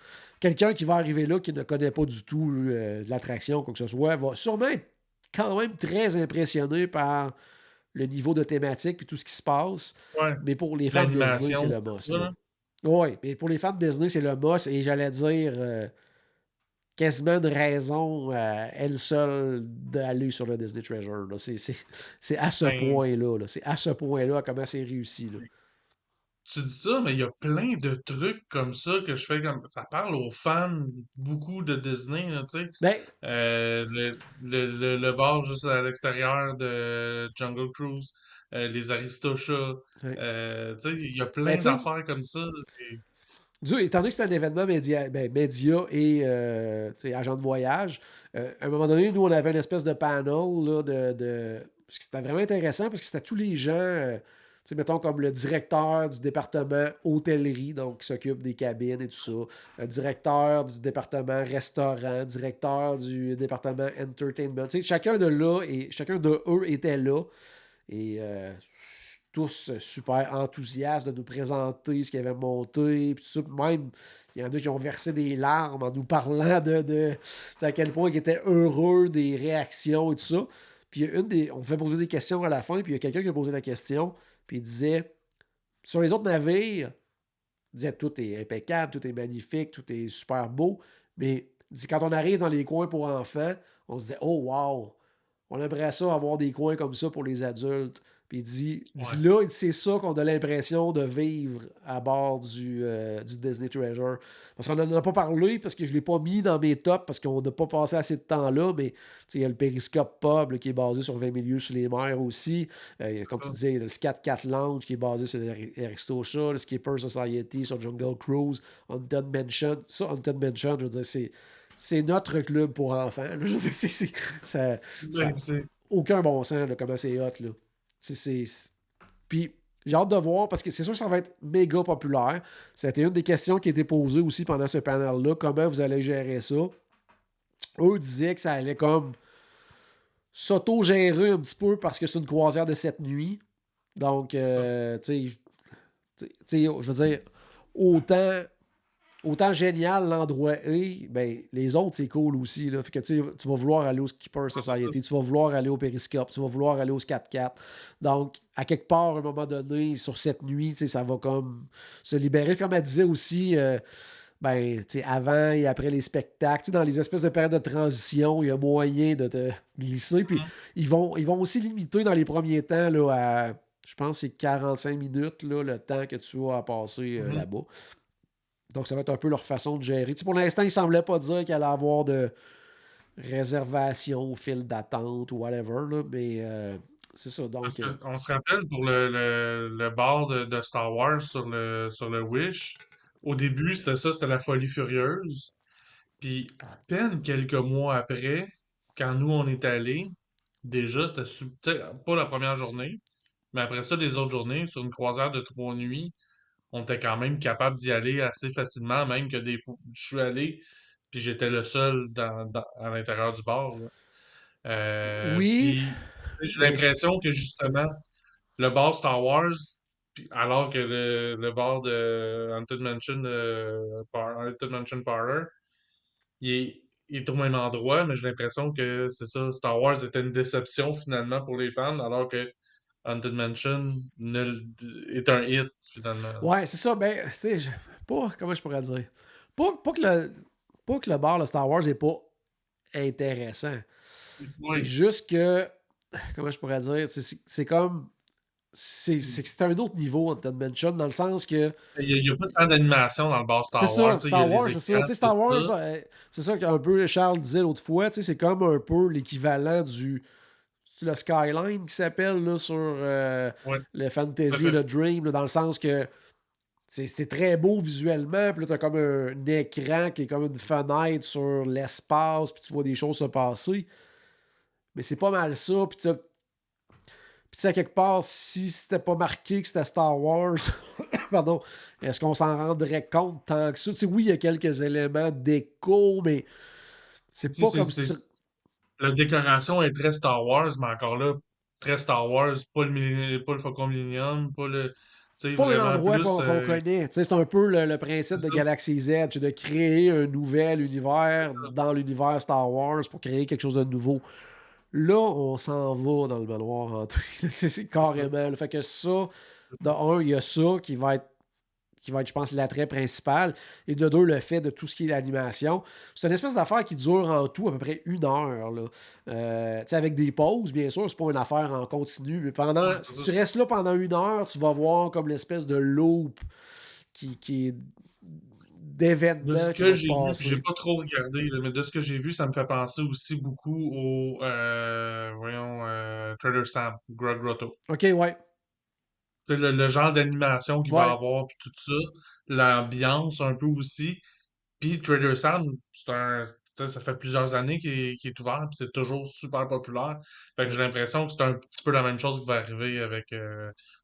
quelqu'un qui va arriver là, qui ne connaît pas du tout l'attraction, quoi que ce soit, va sûrement être quand même très impressionné par le niveau de thématique et tout ce qui se passe. Ouais. Mais pour les fans de Disney, c'est L'animation, le tout boss. ça, là. Oui, mais pour les fans de Disney, c'est le boss. Et j'allais dire quasiment une raison elle seule d'aller sur le Disney Treasure. Là. C'est à ce Ben, point-là. Là. C'est à ce point-là comment c'est réussi. Là. tu dis ça, mais il y a plein de trucs comme ça que je fais comme. Ça parle aux fans beaucoup de Disney, là, tu sais. Ben, Le bar juste à l'extérieur de Jungle Cruise, les Aristochats, ouais. tu sais, il y a Ben, plein tu sais, d'affaires comme ça. étant donné que c'est un événement média et tu sais, agent de voyage, à un moment donné, nous, on avait une espèce de panel là, parce que c'était vraiment intéressant parce que c'était tous les gens, tu sais, mettons comme le directeur du département hôtellerie, donc qui s'occupe des cabines et tout ça, directeur du département restaurant, directeur du département entertainment. Tu sais, chacun de eux était là. Et tous super enthousiastes de nous présenter ce qu'ils avaient monté, puis tout ça. Puis même, il y en a qui ont versé des larmes en nous parlant tu sais, à quel point ils étaient heureux des réactions et tout ça. Puis il y a on fait poser des questions à la fin, puis il y a quelqu'un qui a posé la question, puis il disait, sur les autres navires, il disait tout est impeccable, tout est magnifique, tout est super beau, mais il dit, quand on arrive dans les coins pour enfants, on se disait, oh wow, on aimerait ça avoir des coins comme ça pour les adultes. Puis Ouais, là, c'est ça qu'on a l'impression de vivre à bord du Disney Treasure. Parce qu'on n'en a pas parlé, parce que je ne l'ai pas mis dans mes tops, parce qu'on n'a pas passé assez de temps là, mais il y a le Periscope Pub là, qui est basé sur 20 milieux sous les mers aussi. c'est Comme tu ça. disais, il y a le Scat Cat Lounge qui est basé sur Aristosha, le Skipper Society sur Jungle Cruise, Haunted Mansion. Ça, Haunted Mansion, je veux dire, c'est notre club pour enfants. Là. Je veux dire, ça Ben, c'est aucun bon sens, là, comment c'est hot. Là. Puis, j'ai hâte de voir parce que c'est sûr que ça va être méga populaire. C'était une des questions qui a été posée aussi pendant ce panel-là. Comment vous allez gérer ça? Eux disaient que ça allait comme s'auto-gérer un petit peu parce que c'est une croisière de 7 nuits. Donc, ça. je veux dire, autant autant génial l'endroit est, ben, les autres, c'est cool aussi. Là. Fait que tu vas vouloir aller au Skipper Ouais, c'est ça. Society, tu vas vouloir aller au Periscope, tu vas vouloir aller au 4x4. Donc, à quelque part, à un moment donné, sur cette nuit, ça va comme se libérer. Comme elle disait aussi, ben, avant et après les spectacles, dans les espèces de périodes de transition, il y a moyen de te glisser. Puis Mhm. ils vont aussi limiter dans les premiers temps là, à, je pense, c'est 45 minutes là, le temps que tu as à passer Mhm. là-bas. Donc, ça va être un peu leur façon de gérer. Pour l'instant, ils ne semblaient pas dire qu'il allait avoir de réservation au fil d'attente ou whatever, là, mais c'est ça. Parce Donc, qu'on se rappelle pour le bar de Star Wars sur le Wish, au début, c'était ça, c'était la folie furieuse. Puis, à peine quelques mois après, quand nous on est allés, déjà, t'sais, pas la première journée, mais après ça, les autres journées, sur une croisière de 3 nuits, on était quand même capable d'y aller assez facilement, même que des fois, je suis allé, puis j'étais le seul à l'intérieur du bar, là. oui, Puis, j'ai mais l'impression que justement, le bar Star Wars, alors que le bar de Haunted Mansion Parlor, il est au même endroit, mais j'ai l'impression que c'est ça, Star Wars était une déception finalement pour les fans, alors que Haunted Mansion est un hit finalement. ouais, c'est ça. Ben, tu sais, pas, comment je pourrais dire? Pas que le bar, le Star Wars, n'est pas intéressant. C'est Oui, juste que, comment je pourrais dire? C'est comme. C'est un autre niveau, Haunted Mansion, dans le sens que il y a pas tant d'animation dans le bar c'est Star Wars, ça, tu sais, il y a Star les Wars, c'est ça. écrans, Tu sais, tout Star Wars, ça. c'est ça qu'un peu Charles disait l'autre fois, tu sais, c'est comme un peu l'équivalent du. C'est le Skyline qui s'appelle là, sur Ouais, le tout à Fantasy et fait. le Dream, là, dans le sens que c'est très beau visuellement, puis là, t'as comme un écran qui est comme une fenêtre sur l'espace, puis tu vois des choses se passer. Mais c'est pas mal ça, puis à quelque part, si c'était pas marqué que c'était Star Wars, pardon, est-ce qu'on s'en rendrait compte tant que ça? Tu sais, oui, il y a quelques éléments d'écho, mais c'est Tu sais, pas comme si tu... la décoration est très Star Wars, mais encore là, très Star Wars, pas le Faucon Millenium, pas le, tu sais, Pas un vraiment endroit plus, qu'on connaît. Tu sais, c'est un peu le c'est principe de ça, Galaxy's Edge, c'est de créer un nouvel c'est univers ça. dans l'univers Star Wars pour créer quelque chose de nouveau. Là, on s'en va dans le manoir hanté. C'est C'est ça. carrément. Fait que ça, C'est de ça. un, il y a ça qui va être, je pense, l'attrait principal. Et de deux, le fait de tout ce qui est l'animation. C'est une espèce d'affaire qui dure en tout à peu près 1 heure. Là. Tu sais, avec des pauses, bien sûr, c'est pas une affaire en continu. Mais Ouais, c'est si ça. tu restes là pendant 1 heure, tu vas voir comme l'espèce de loop qui est De ce d'événements qui que vont se j'ai vu, puis j'ai passer. pas trop regardé, là, mais de ce que j'ai vu, ça me fait penser aussi beaucoup au, Trader Sam, Grog Grotto. OK, ouais. Tu sais, le genre d'animation qu'il va Ouais. avoir, puis tout ça, l'ambiance un peu aussi. Puis Trader Sam, tu sais, ça fait plusieurs années qu'il est ouvert, puis c'est toujours super populaire. Fait que Ouais. j'ai l'impression que c'est un petit peu la même chose qui va arriver avec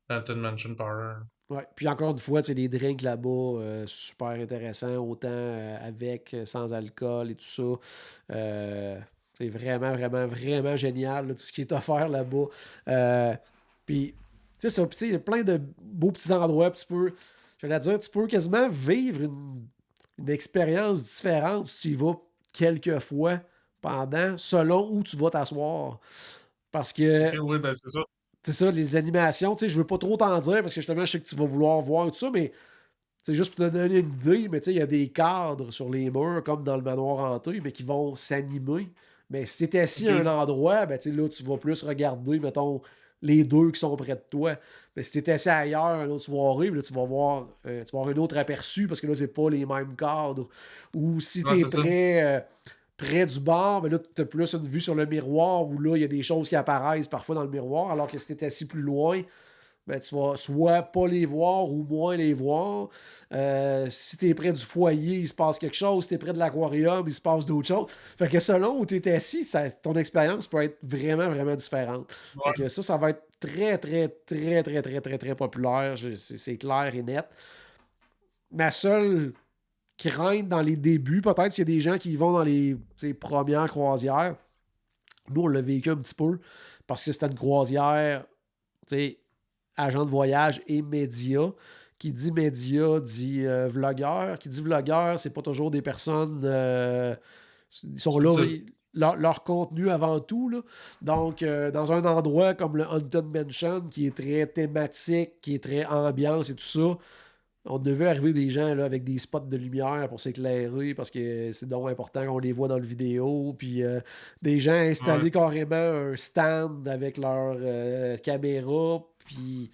Haunted Mansion Power. Ouais. Puis encore une fois, tu sais, les drinks là-bas, super intéressants, autant avec, sans alcool et tout ça. C'est vraiment, vraiment, vraiment génial, là, tout ce qui est offert là-bas. Euh, Puis, tu sais, ça, il y a plein de beaux petits endroits. J'allais dire, tu peux quasiment vivre une expérience différente si tu y vas quelques fois selon où tu vas t'asseoir. Parce Ok, que, oui, ben c'est ça. c'est ça, les animations, tu sais, je veux pas trop t'en dire parce que justement, je sais que tu vas vouloir voir tout ça, mais c'est juste pour te donner une idée, mais tu sais, il y a des cadres sur les murs, comme dans le manoir hanté, mais qui vont s'animer. Mais si tu es assis à un Ok. endroit, ben, tu sais, là, tu vas plus regarder, mettons, les deux qui sont près de toi. Mais si tu es assis ailleurs, à une autre soirée, ben là, tu vas avoir un autre aperçu parce que là, c'est pas les mêmes cadres. Ou si Ouais, tu es c'est ça. près du bar, ben là, tu as plus une vue sur le miroir où là, il y a des choses qui apparaissent parfois dans le miroir, alors que si tu es assis plus loin, ben, tu vas soit pas les voir ou moins les voir. Si tu es près du foyer, il se passe quelque chose. Si tu es près de l'aquarium, il se passe d'autres choses. Fait que selon où tu es assis, ton expérience peut être vraiment, vraiment différente. Fait Ouais. que ça va être très, très, très, très, très, très, très populaire. C'est clair et net. Ma seule crainte dans les débuts, peut-être s'il y a des gens qui y vont dans les premières croisières. Nous, on l'a vécu un petit peu parce que c'était une croisière, tu sais, agent de voyage et média. Qui dit média dit vlogueur. Qui dit vlogueur, c'est pas toujours des personnes. Ils sont là, Subtil. leur contenu avant tout. Là. Donc, dans un endroit comme le Haunted Mansion, qui est très thématique, qui est très ambiance et tout ça, on devait arriver des gens là, avec des spots de lumière pour s'éclairer parce que c'est donc important qu'on les voit dans le vidéo. Puis des gens Ouais. installer carrément un stand avec leur caméra. Puis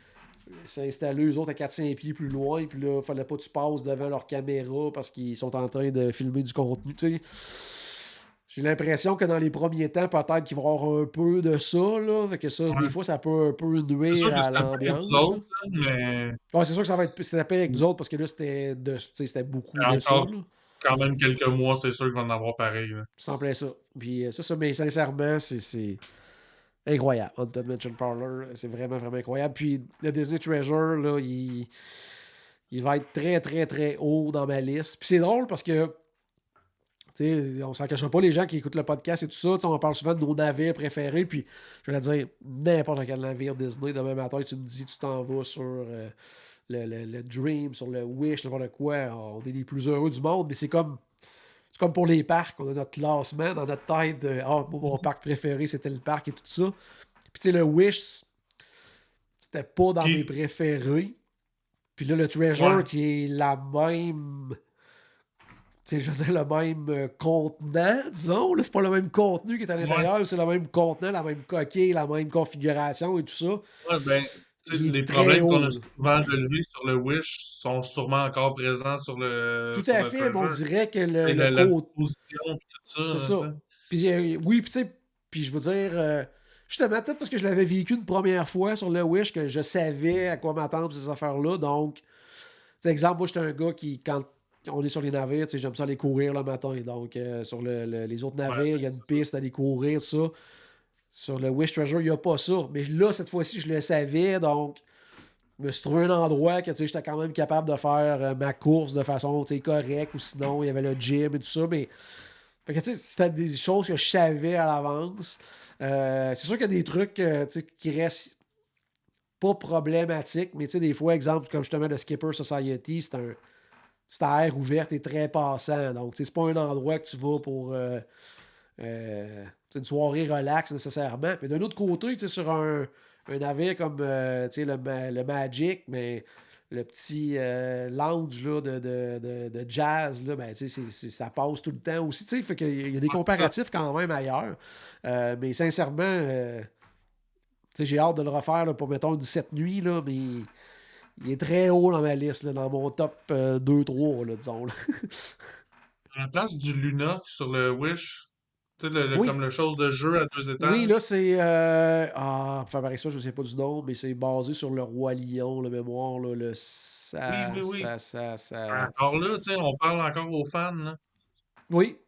s'installer eux autres à 4-5 pieds plus loin. Puis là, il fallait pas que tu passes devant leur caméra parce qu'ils sont en train de filmer du contenu. Tu sais. J'ai l'impression que dans les premiers temps, peut-être qu'il va y avoir un peu de ça. Là. Fait que ça, des Ouais. fois, ça peut un peu C'est sûr nuire que à c'était pas avec vous l'ambiance. Là. autres, là, mais Ouais, c'est sûr que ça va être c'était pas avec nous autres parce que là, c'était beaucoup de ça. encore Là. quand même quelques mois, c'est sûr qu'il va en avoir pareil, là. Sans plein ça. Puis c'est ça, mais sincèrement, c'est incroyable. Haunted Mansion Parlor, c'est vraiment, vraiment incroyable. Puis le Disney Treasure, là, il va être très, très, très haut dans ma liste. Puis c'est drôle parce que, tu sais, on s'en cachera pas, les gens qui écoutent le podcast et tout ça, on parle souvent de nos navires préférés. Puis je vais dire, n'importe quel navire Disney, demain matin, tu me dis, tu t'en vas sur le Dream, sur le Wish, n'importe quoi. On est les plus heureux du monde, mais c'est comme pour les parcs, on a notre classement dans notre tête de moi, mon parc préféré, c'était le parc et tout ça. Puis tu sais, le Wish, c'était pas dans mes Qui, préférés. Puis là, le Treasure, ouais, qui est la même. Tu sais, je veux dire, le même contenant, disons. Là, c'est pas le même contenu qui est à ouais, l'intérieur, c'est le même contenant, la même coquille, la même configuration et tout ça. ouais, ben, tu sais, Il est les très problèmes qu'on haut. a Là. souvent relevés sur le Wish sont sûrement encore présents sur Tout sur à le fait, mais on Treasure. dirait que Et le la côté. disposition et tout ça, C'est là, ça. tu sais. Puis oui, puis tu sais, puis je veux dire, justement, peut-être parce que je l'avais vécu une première fois sur le Wish, que je savais à quoi m'attendre ces affaires-là. Donc, tu sais, exemple, moi, j'étais un gars qui, quand on est sur les navires, tu sais, j'aime ça aller courir le matin. Donc, sur les autres Ouais, navires, il y a une piste à aller courir, tout ça. Sur le Wish Treasure, il n'y a pas ça. Mais là, cette fois-ci, je le savais. Donc, je me suis trouvé un endroit que tu sais, j'étais quand même capable de faire ma course de façon tu sais, correcte. Ou sinon, il y avait le gym et tout ça. Mais fait que, tu sais, c'était des choses que je savais à l'avance. C'est sûr qu'il y a des trucs tu sais, qui restent pas problématiques, mais tu sais, des fois, exemple, comme justement le Skipper Society, c'est à air ouverte et très passant. Donc, tu sais, c'est pas un endroit que tu vas pour une soirée relax nécessairement. Mais d'un autre côté, tu sais, sur un navire comme tu sais, le Magic, mais le petit lounge là, de jazz, là, ben, tu sais, ça passe tout le temps aussi. Tu sais, fait qu'il y a des ouais, c'est ça. comparatifs quand même ailleurs. Mais sincèrement, tu sais, j'ai hâte de le refaire là, pour, mettons, une 7 nuits, là, mais il est très haut dans ma liste, là, dans mon top 2-3, là, disons. Là. À la place du Luna sur le Wish, tu sais, comme Oui, le chose de jeu à deux oui, là, étages. c'est. Enfin, par exemple, je ne sais pas du nom, mais c'est basé sur le Roi Lion, le mémoire, là, le. Oui, oui, oui. Ça. Encore là, tu sais, on parle encore aux fans, là. Oui,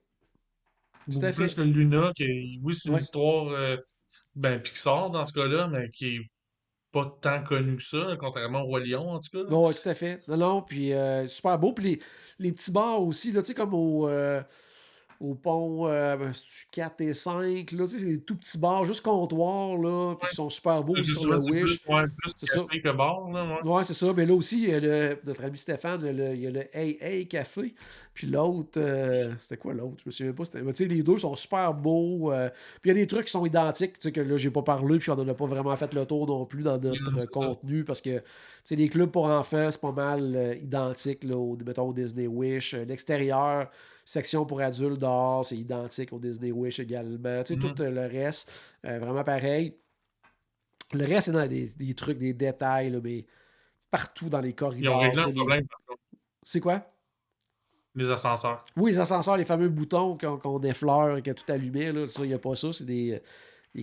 tout Beaucoup à plus fait. que le Luna, qui, oui, c'est une Oui, histoire, ben, Pixar dans ce cas-là, mais qui est pas tant connue que ça, contrairement au Roi Lion, en tout cas. ouais, tout à fait. Non, non, puis super beau. Puis les petits bars aussi, là, tu sais, comme au pont 4 et 5. Là, tu sais, c'est des tout petits bars, juste comptoir, là, puis Ouais. qui sont super beaux aussi sur le Souvent, c'est plus, Wish. ouais, plus C'est ça. café que bar, là, ouais. Ouais, c'est ça. Mais là aussi, il y a notre ami Stéphane, il y a le Hey Hey Café. Puis l'autre, c'était quoi l'autre? Je me souviens pas. Mais tu sais, les deux sont super beaux. Puis il y a des trucs qui sont identiques, tu sais, que là, j'ai pas parlé, puis on en a pas vraiment fait le tour non plus dans Non, notre c'est ça. contenu, parce que, tu sais, les clubs pour enfants, c'est pas mal identique, là, mettons, au Disney Wish. L'extérieur, section pour adultes dehors, c'est identique au Disney Wish également. Tu sais, tout Mhm. le reste, vraiment pareil. Le reste, c'est dans des trucs, des détails, là, mais partout dans les Ils ont corridors. réglé Tu un sais, problème, par contre. c'est quoi? Les ascenseurs. Oui, les ascenseurs, les fameux boutons qu'on effleure et que tout allumé, là, ça, il n'y a pas ça. C'est des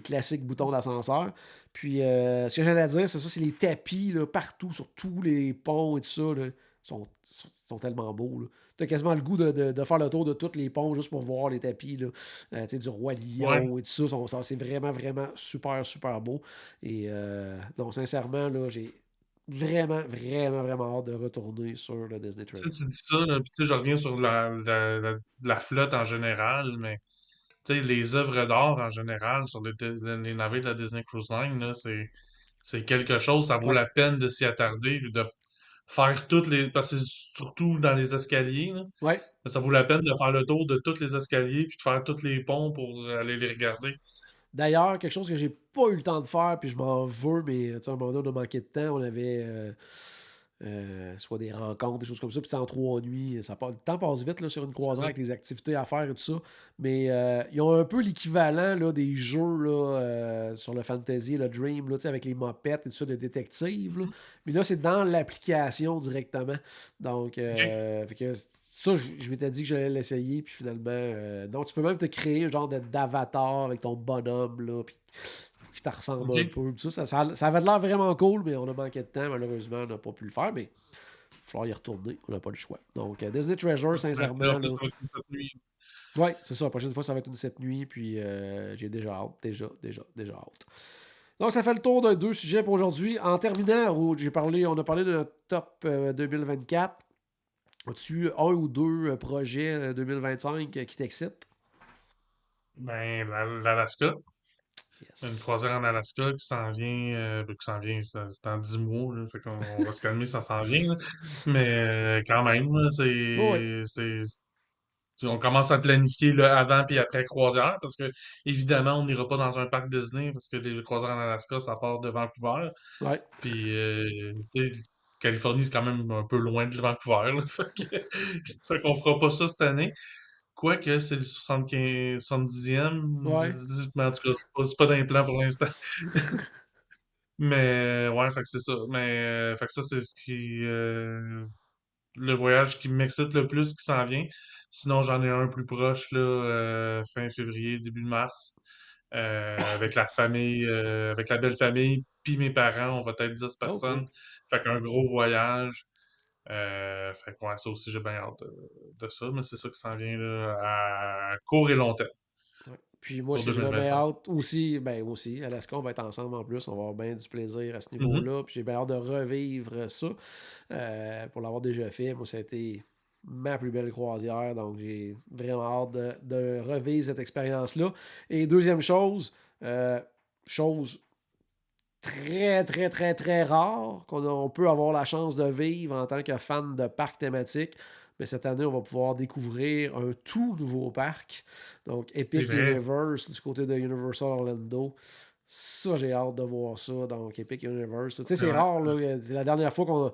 classiques boutons d'ascenseur. Puis, ce que j'allais dire, c'est ça, c'est les tapis là, partout, sur tous les ponts et tout ça. Là, sont tellement beaux. Tu as quasiment le goût de faire le tour de tous les ponts juste pour voir les tapis là, tu sais, du Roi Ouais. Lion et tout ça. C'est vraiment, vraiment super, super beau. Et non, sincèrement, là, j'ai vraiment, vraiment, vraiment hâte de retourner sur le Disney Tu sais, Treasure. tu dis ça, là, puis tu sais, je reviens sur la flotte en général, mais tu sais, les œuvres d'art en général sur les navires de la Disney Cruise Line, là, c'est quelque chose, ça vaut Ouais, la peine de s'y attarder, puis de faire toutes les. Parce que c'est surtout dans les escaliers, là, ouais. ça vaut la peine de faire le tour de tous les escaliers, puis de faire tous les ponts pour aller les regarder. D'ailleurs, quelque chose que j'ai pas eu le temps de faire, puis je m'en veux, mais tu sais, à un moment donné, on a manqué de temps. On avait soit des rencontres, des choses comme ça, puis c'est en 3 nuits. Le temps passe vite là, sur une C'est croisière ça. avec les activités à faire et tout ça. Mais ils ont un peu l'équivalent là, des jeux là, sur le Fantasy, le Dream, là, tu sais, avec les mopettes et tout ça de détective. Là. Mais là, c'est dans l'application directement. Donc, OK. fait que ça, je m'étais dit que j'allais l'essayer, puis finalement, donc tu peux même te créer un genre d'avatar avec ton bonhomme, là, puis qui te ressemble un OK. peu. Puis ça avait l'air vraiment cool, mais on a manqué de temps, malheureusement, on n'a pas pu le faire, mais il va falloir y retourner, on n'a pas le choix. Donc, Disney Treasure, Ouais, puis là, en sincèrement, plus, là, ça va être une cette nuit. ouais, c'est ça, la prochaine fois, ça va être une 7 nuits, puis j'ai déjà hâte, déjà hâte. Donc, ça fait le tour de 2 sujets pour aujourd'hui. En terminant, on a parlé de notre top 2024. As-tu un ou deux projets 2025 qui t'excitent? Ben, l'Alaska. Une Yes. croisière en Alaska qui s'en vient dans 10 mois, là, fait qu'on on va se calmer, ça s'en vient, là. Mais quand même, là, Oh, ouais, on commence à planifier le avant puis après croisière parce que évidemment on n'ira pas dans un parc Disney parce que les croisières en Alaska ça part de Vancouver ouais. puis tu sais, Californie c'est quand même un peu loin de Vancouver là, fait qu'on fera pas ça cette année. Quoique c'est le 75, 70e, Ouais. mais en tout cas c'est pas dans les plans pour l'instant. Mais ouais, fait que c'est ça. Mais fait que ça, c'est ce qui le voyage qui m'excite le plus qui s'en vient. Sinon, j'en ai un plus proche là, fin février, début de mars. Avec la famille, avec la belle famille, puis mes parents, on va être 10 Oh, cool. personnes. Fait qu'un gros voyage. Fait que ouais, ça aussi, j'ai bien hâte de ça, mais c'est ça qui s'en vient là, à court et long terme Ouais. Puis moi, pour ce que j'ai bien 2025. hâte aussi, ben aussi, Alaska, on va être ensemble en plus, on va avoir bien du plaisir à ce Mhm. niveau-là. Puis j'ai bien hâte de revivre ça pour l'avoir déjà fait. Moi, ça a été ma plus belle croisière, donc j'ai vraiment hâte de revivre cette expérience-là. Et deuxième chose, chose très, très, très, très rare qu'on peut avoir la chance de vivre en tant que fan de parcs thématiques. Mais cette année, on va pouvoir découvrir un tout nouveau parc. Donc, C'est Epic vrai. Universe du côté de Universal Orlando. Ça, j'ai hâte de voir ça. Donc, Epic Universe. Tu sais, c'est Ouais. rare, là. C'est la dernière fois qu'on.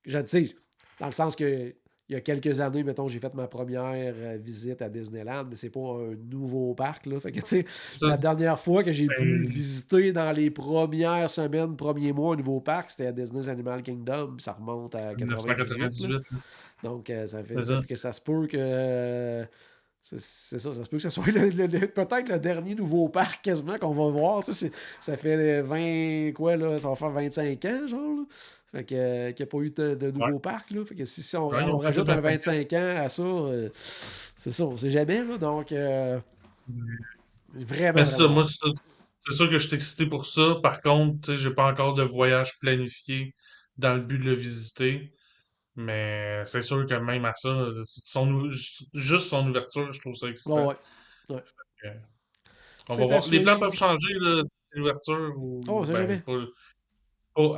Tu sais, dans le sens que. Il y a quelques années, mettons, j'ai fait ma première visite à Disneyland, mais c'est pas un nouveau parc, là. Fait que, tu sais, C'est ça. la dernière fois que j'ai pu Ben, visiter dans les premières semaines, premiers mois un nouveau parc, c'était à Disney's Animal Kingdom. Ça remonte à 98, là. 1998, là. Donc, C'est ça ça. fait que ça se peut que. C'est ça, ça se peut que ce soit peut-être le dernier nouveau parc quasiment qu'on va voir. Tu sais, ça fait 20, quoi, là, ça va faire 25 ans, genre, là. Fait que, qu'il n'y a pas eu de Ouais. nouveau parc, là. Fait que si on, Ouais, ils on ont fêté rajoute un 25 ans. 25 ans à ça, c'est ça, on sait jamais, là. Donc, Mais vraiment, c'est ça, vraiment moi, hâte. c'est sûr que je suis excité pour ça. Par contre, tu sais, j'ai pas encore de voyage planifié dans le but de le visiter. Mais c'est sûr que même à ça, juste son ouverture, je trouve ça Ouais, excitant. ouais. Ouais. Euh, On va C'est à voir. Les plans peuvent suivre. changer là, d'ici l'ouverture Oh, on ou sait ben jamais. pas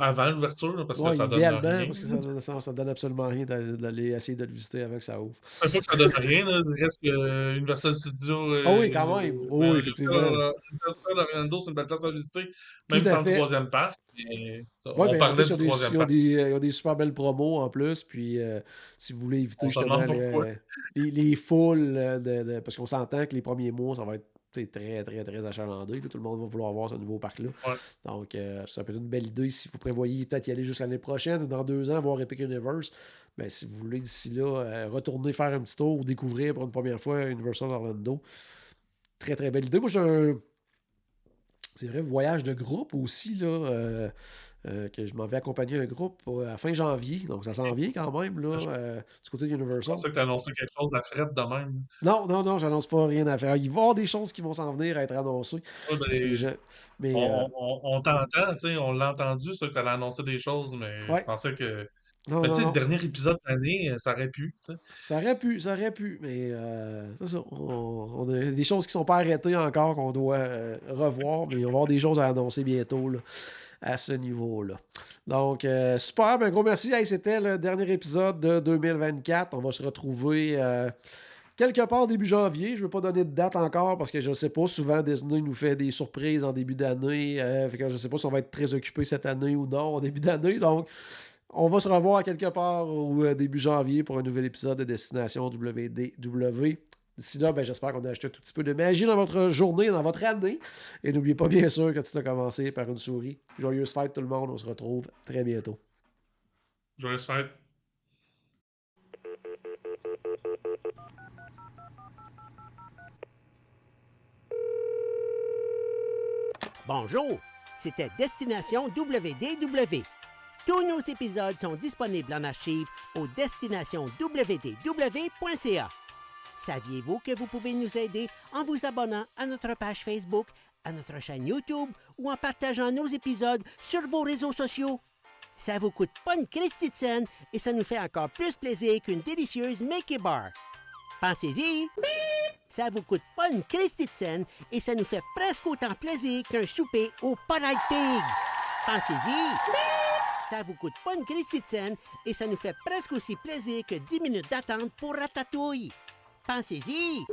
avant l'ouverture là, parce que Ouais, ça donne idéalement, rien. parce que ça donne absolument rien d'aller essayer de le visiter avant que ça ouvre. Pas que ça donne rien, là. Il reste que Universal Studios, Ah oui, quand même. Oh, ben, oui, effectivement. Universal Orlando, c'est une belle place à visiter, Tout même à sans le fait. troisième parc. Mais Oui, on mais en parlait plus, du troisième parc. ils ont des super belles promos en plus. Puis, si vous voulez éviter On se justement demande pourquoi. les foules, parce qu'on s'entend que les premiers mois, ça va être très, très, très achalandé. Là. Tout le monde va vouloir voir ce nouveau parc-là. Ouais. Donc, ça peut être une belle idée si vous prévoyez peut-être y aller juste l'année prochaine ou dans 2 ans, voir Epic Universe. Ben, si vous voulez d'ici là, retourner faire un petit tour ou découvrir pour une première fois Universal Orlando. Très, très belle idée. Moi, c'est vrai, voyage de groupe aussi, là, que je m'en vais accompagner un groupe à fin janvier. Donc, ça s'en vient quand même, là, Je du côté je d'Universal. pensais que tu annonçais quelque chose à frette de même. Non, non, non, j'annonce pas rien à faire. Il va y avoir des choses qui vont s'en venir à être annoncées. Ouais, Parce que les ben, gens. Mais, on t'entend, tu sais, on l'a entendu, ça, que tu allais annoncer des choses, mais je ouais. pensais que. Non, Mais tu non, sais, le non. dernier épisode de l'année, ça aurait pu, tu sais. Ça aurait pu, mais c'est ça. On a des choses qui sont pas arrêtées encore qu'on doit revoir, mais il va y avoir des choses à annoncer bientôt là, à ce niveau-là. Donc, super, un gros merci. Hey, c'était le dernier épisode de 2024. On va se retrouver quelque part début janvier. Je ne veux pas donner de date encore parce que je ne sais pas. Souvent, Disney nous fait des surprises en début d'année. Fait que je ne sais pas si on va être très occupé cette année ou non en début d'année. Donc, on va se revoir quelque part au début janvier pour un nouvel épisode de Destination WDW. D'ici là, ben, j'espère qu'on a acheté un tout petit peu de magie dans votre journée, dans votre année. Et n'oubliez pas, bien sûr, que tout a commencé par une souris. Joyeuse fête tout le monde. On se retrouve très bientôt. Joyeuse fête. Bonjour, c'était Destination WDW. Tous nos épisodes sont disponibles en archive au destinationwdw.ca. Saviez-vous que vous pouvez nous aider en vous abonnant à notre page Facebook, à notre chaîne YouTube ou en partageant nos épisodes sur vos réseaux sociaux? Ça vous coûte pas une Christie de scène et ça nous fait encore plus plaisir qu'une délicieuse Mickey Bar. Pensez-y! Ça vous coûte pas une Christie de scène et ça nous fait presque autant plaisir qu'un souper au Polite Pig. Pensez-y! Ça vous coûte pas une Christie de scène et ça nous fait presque aussi plaisir que 10 minutes d'attente pour Ratatouille. Pensez-y!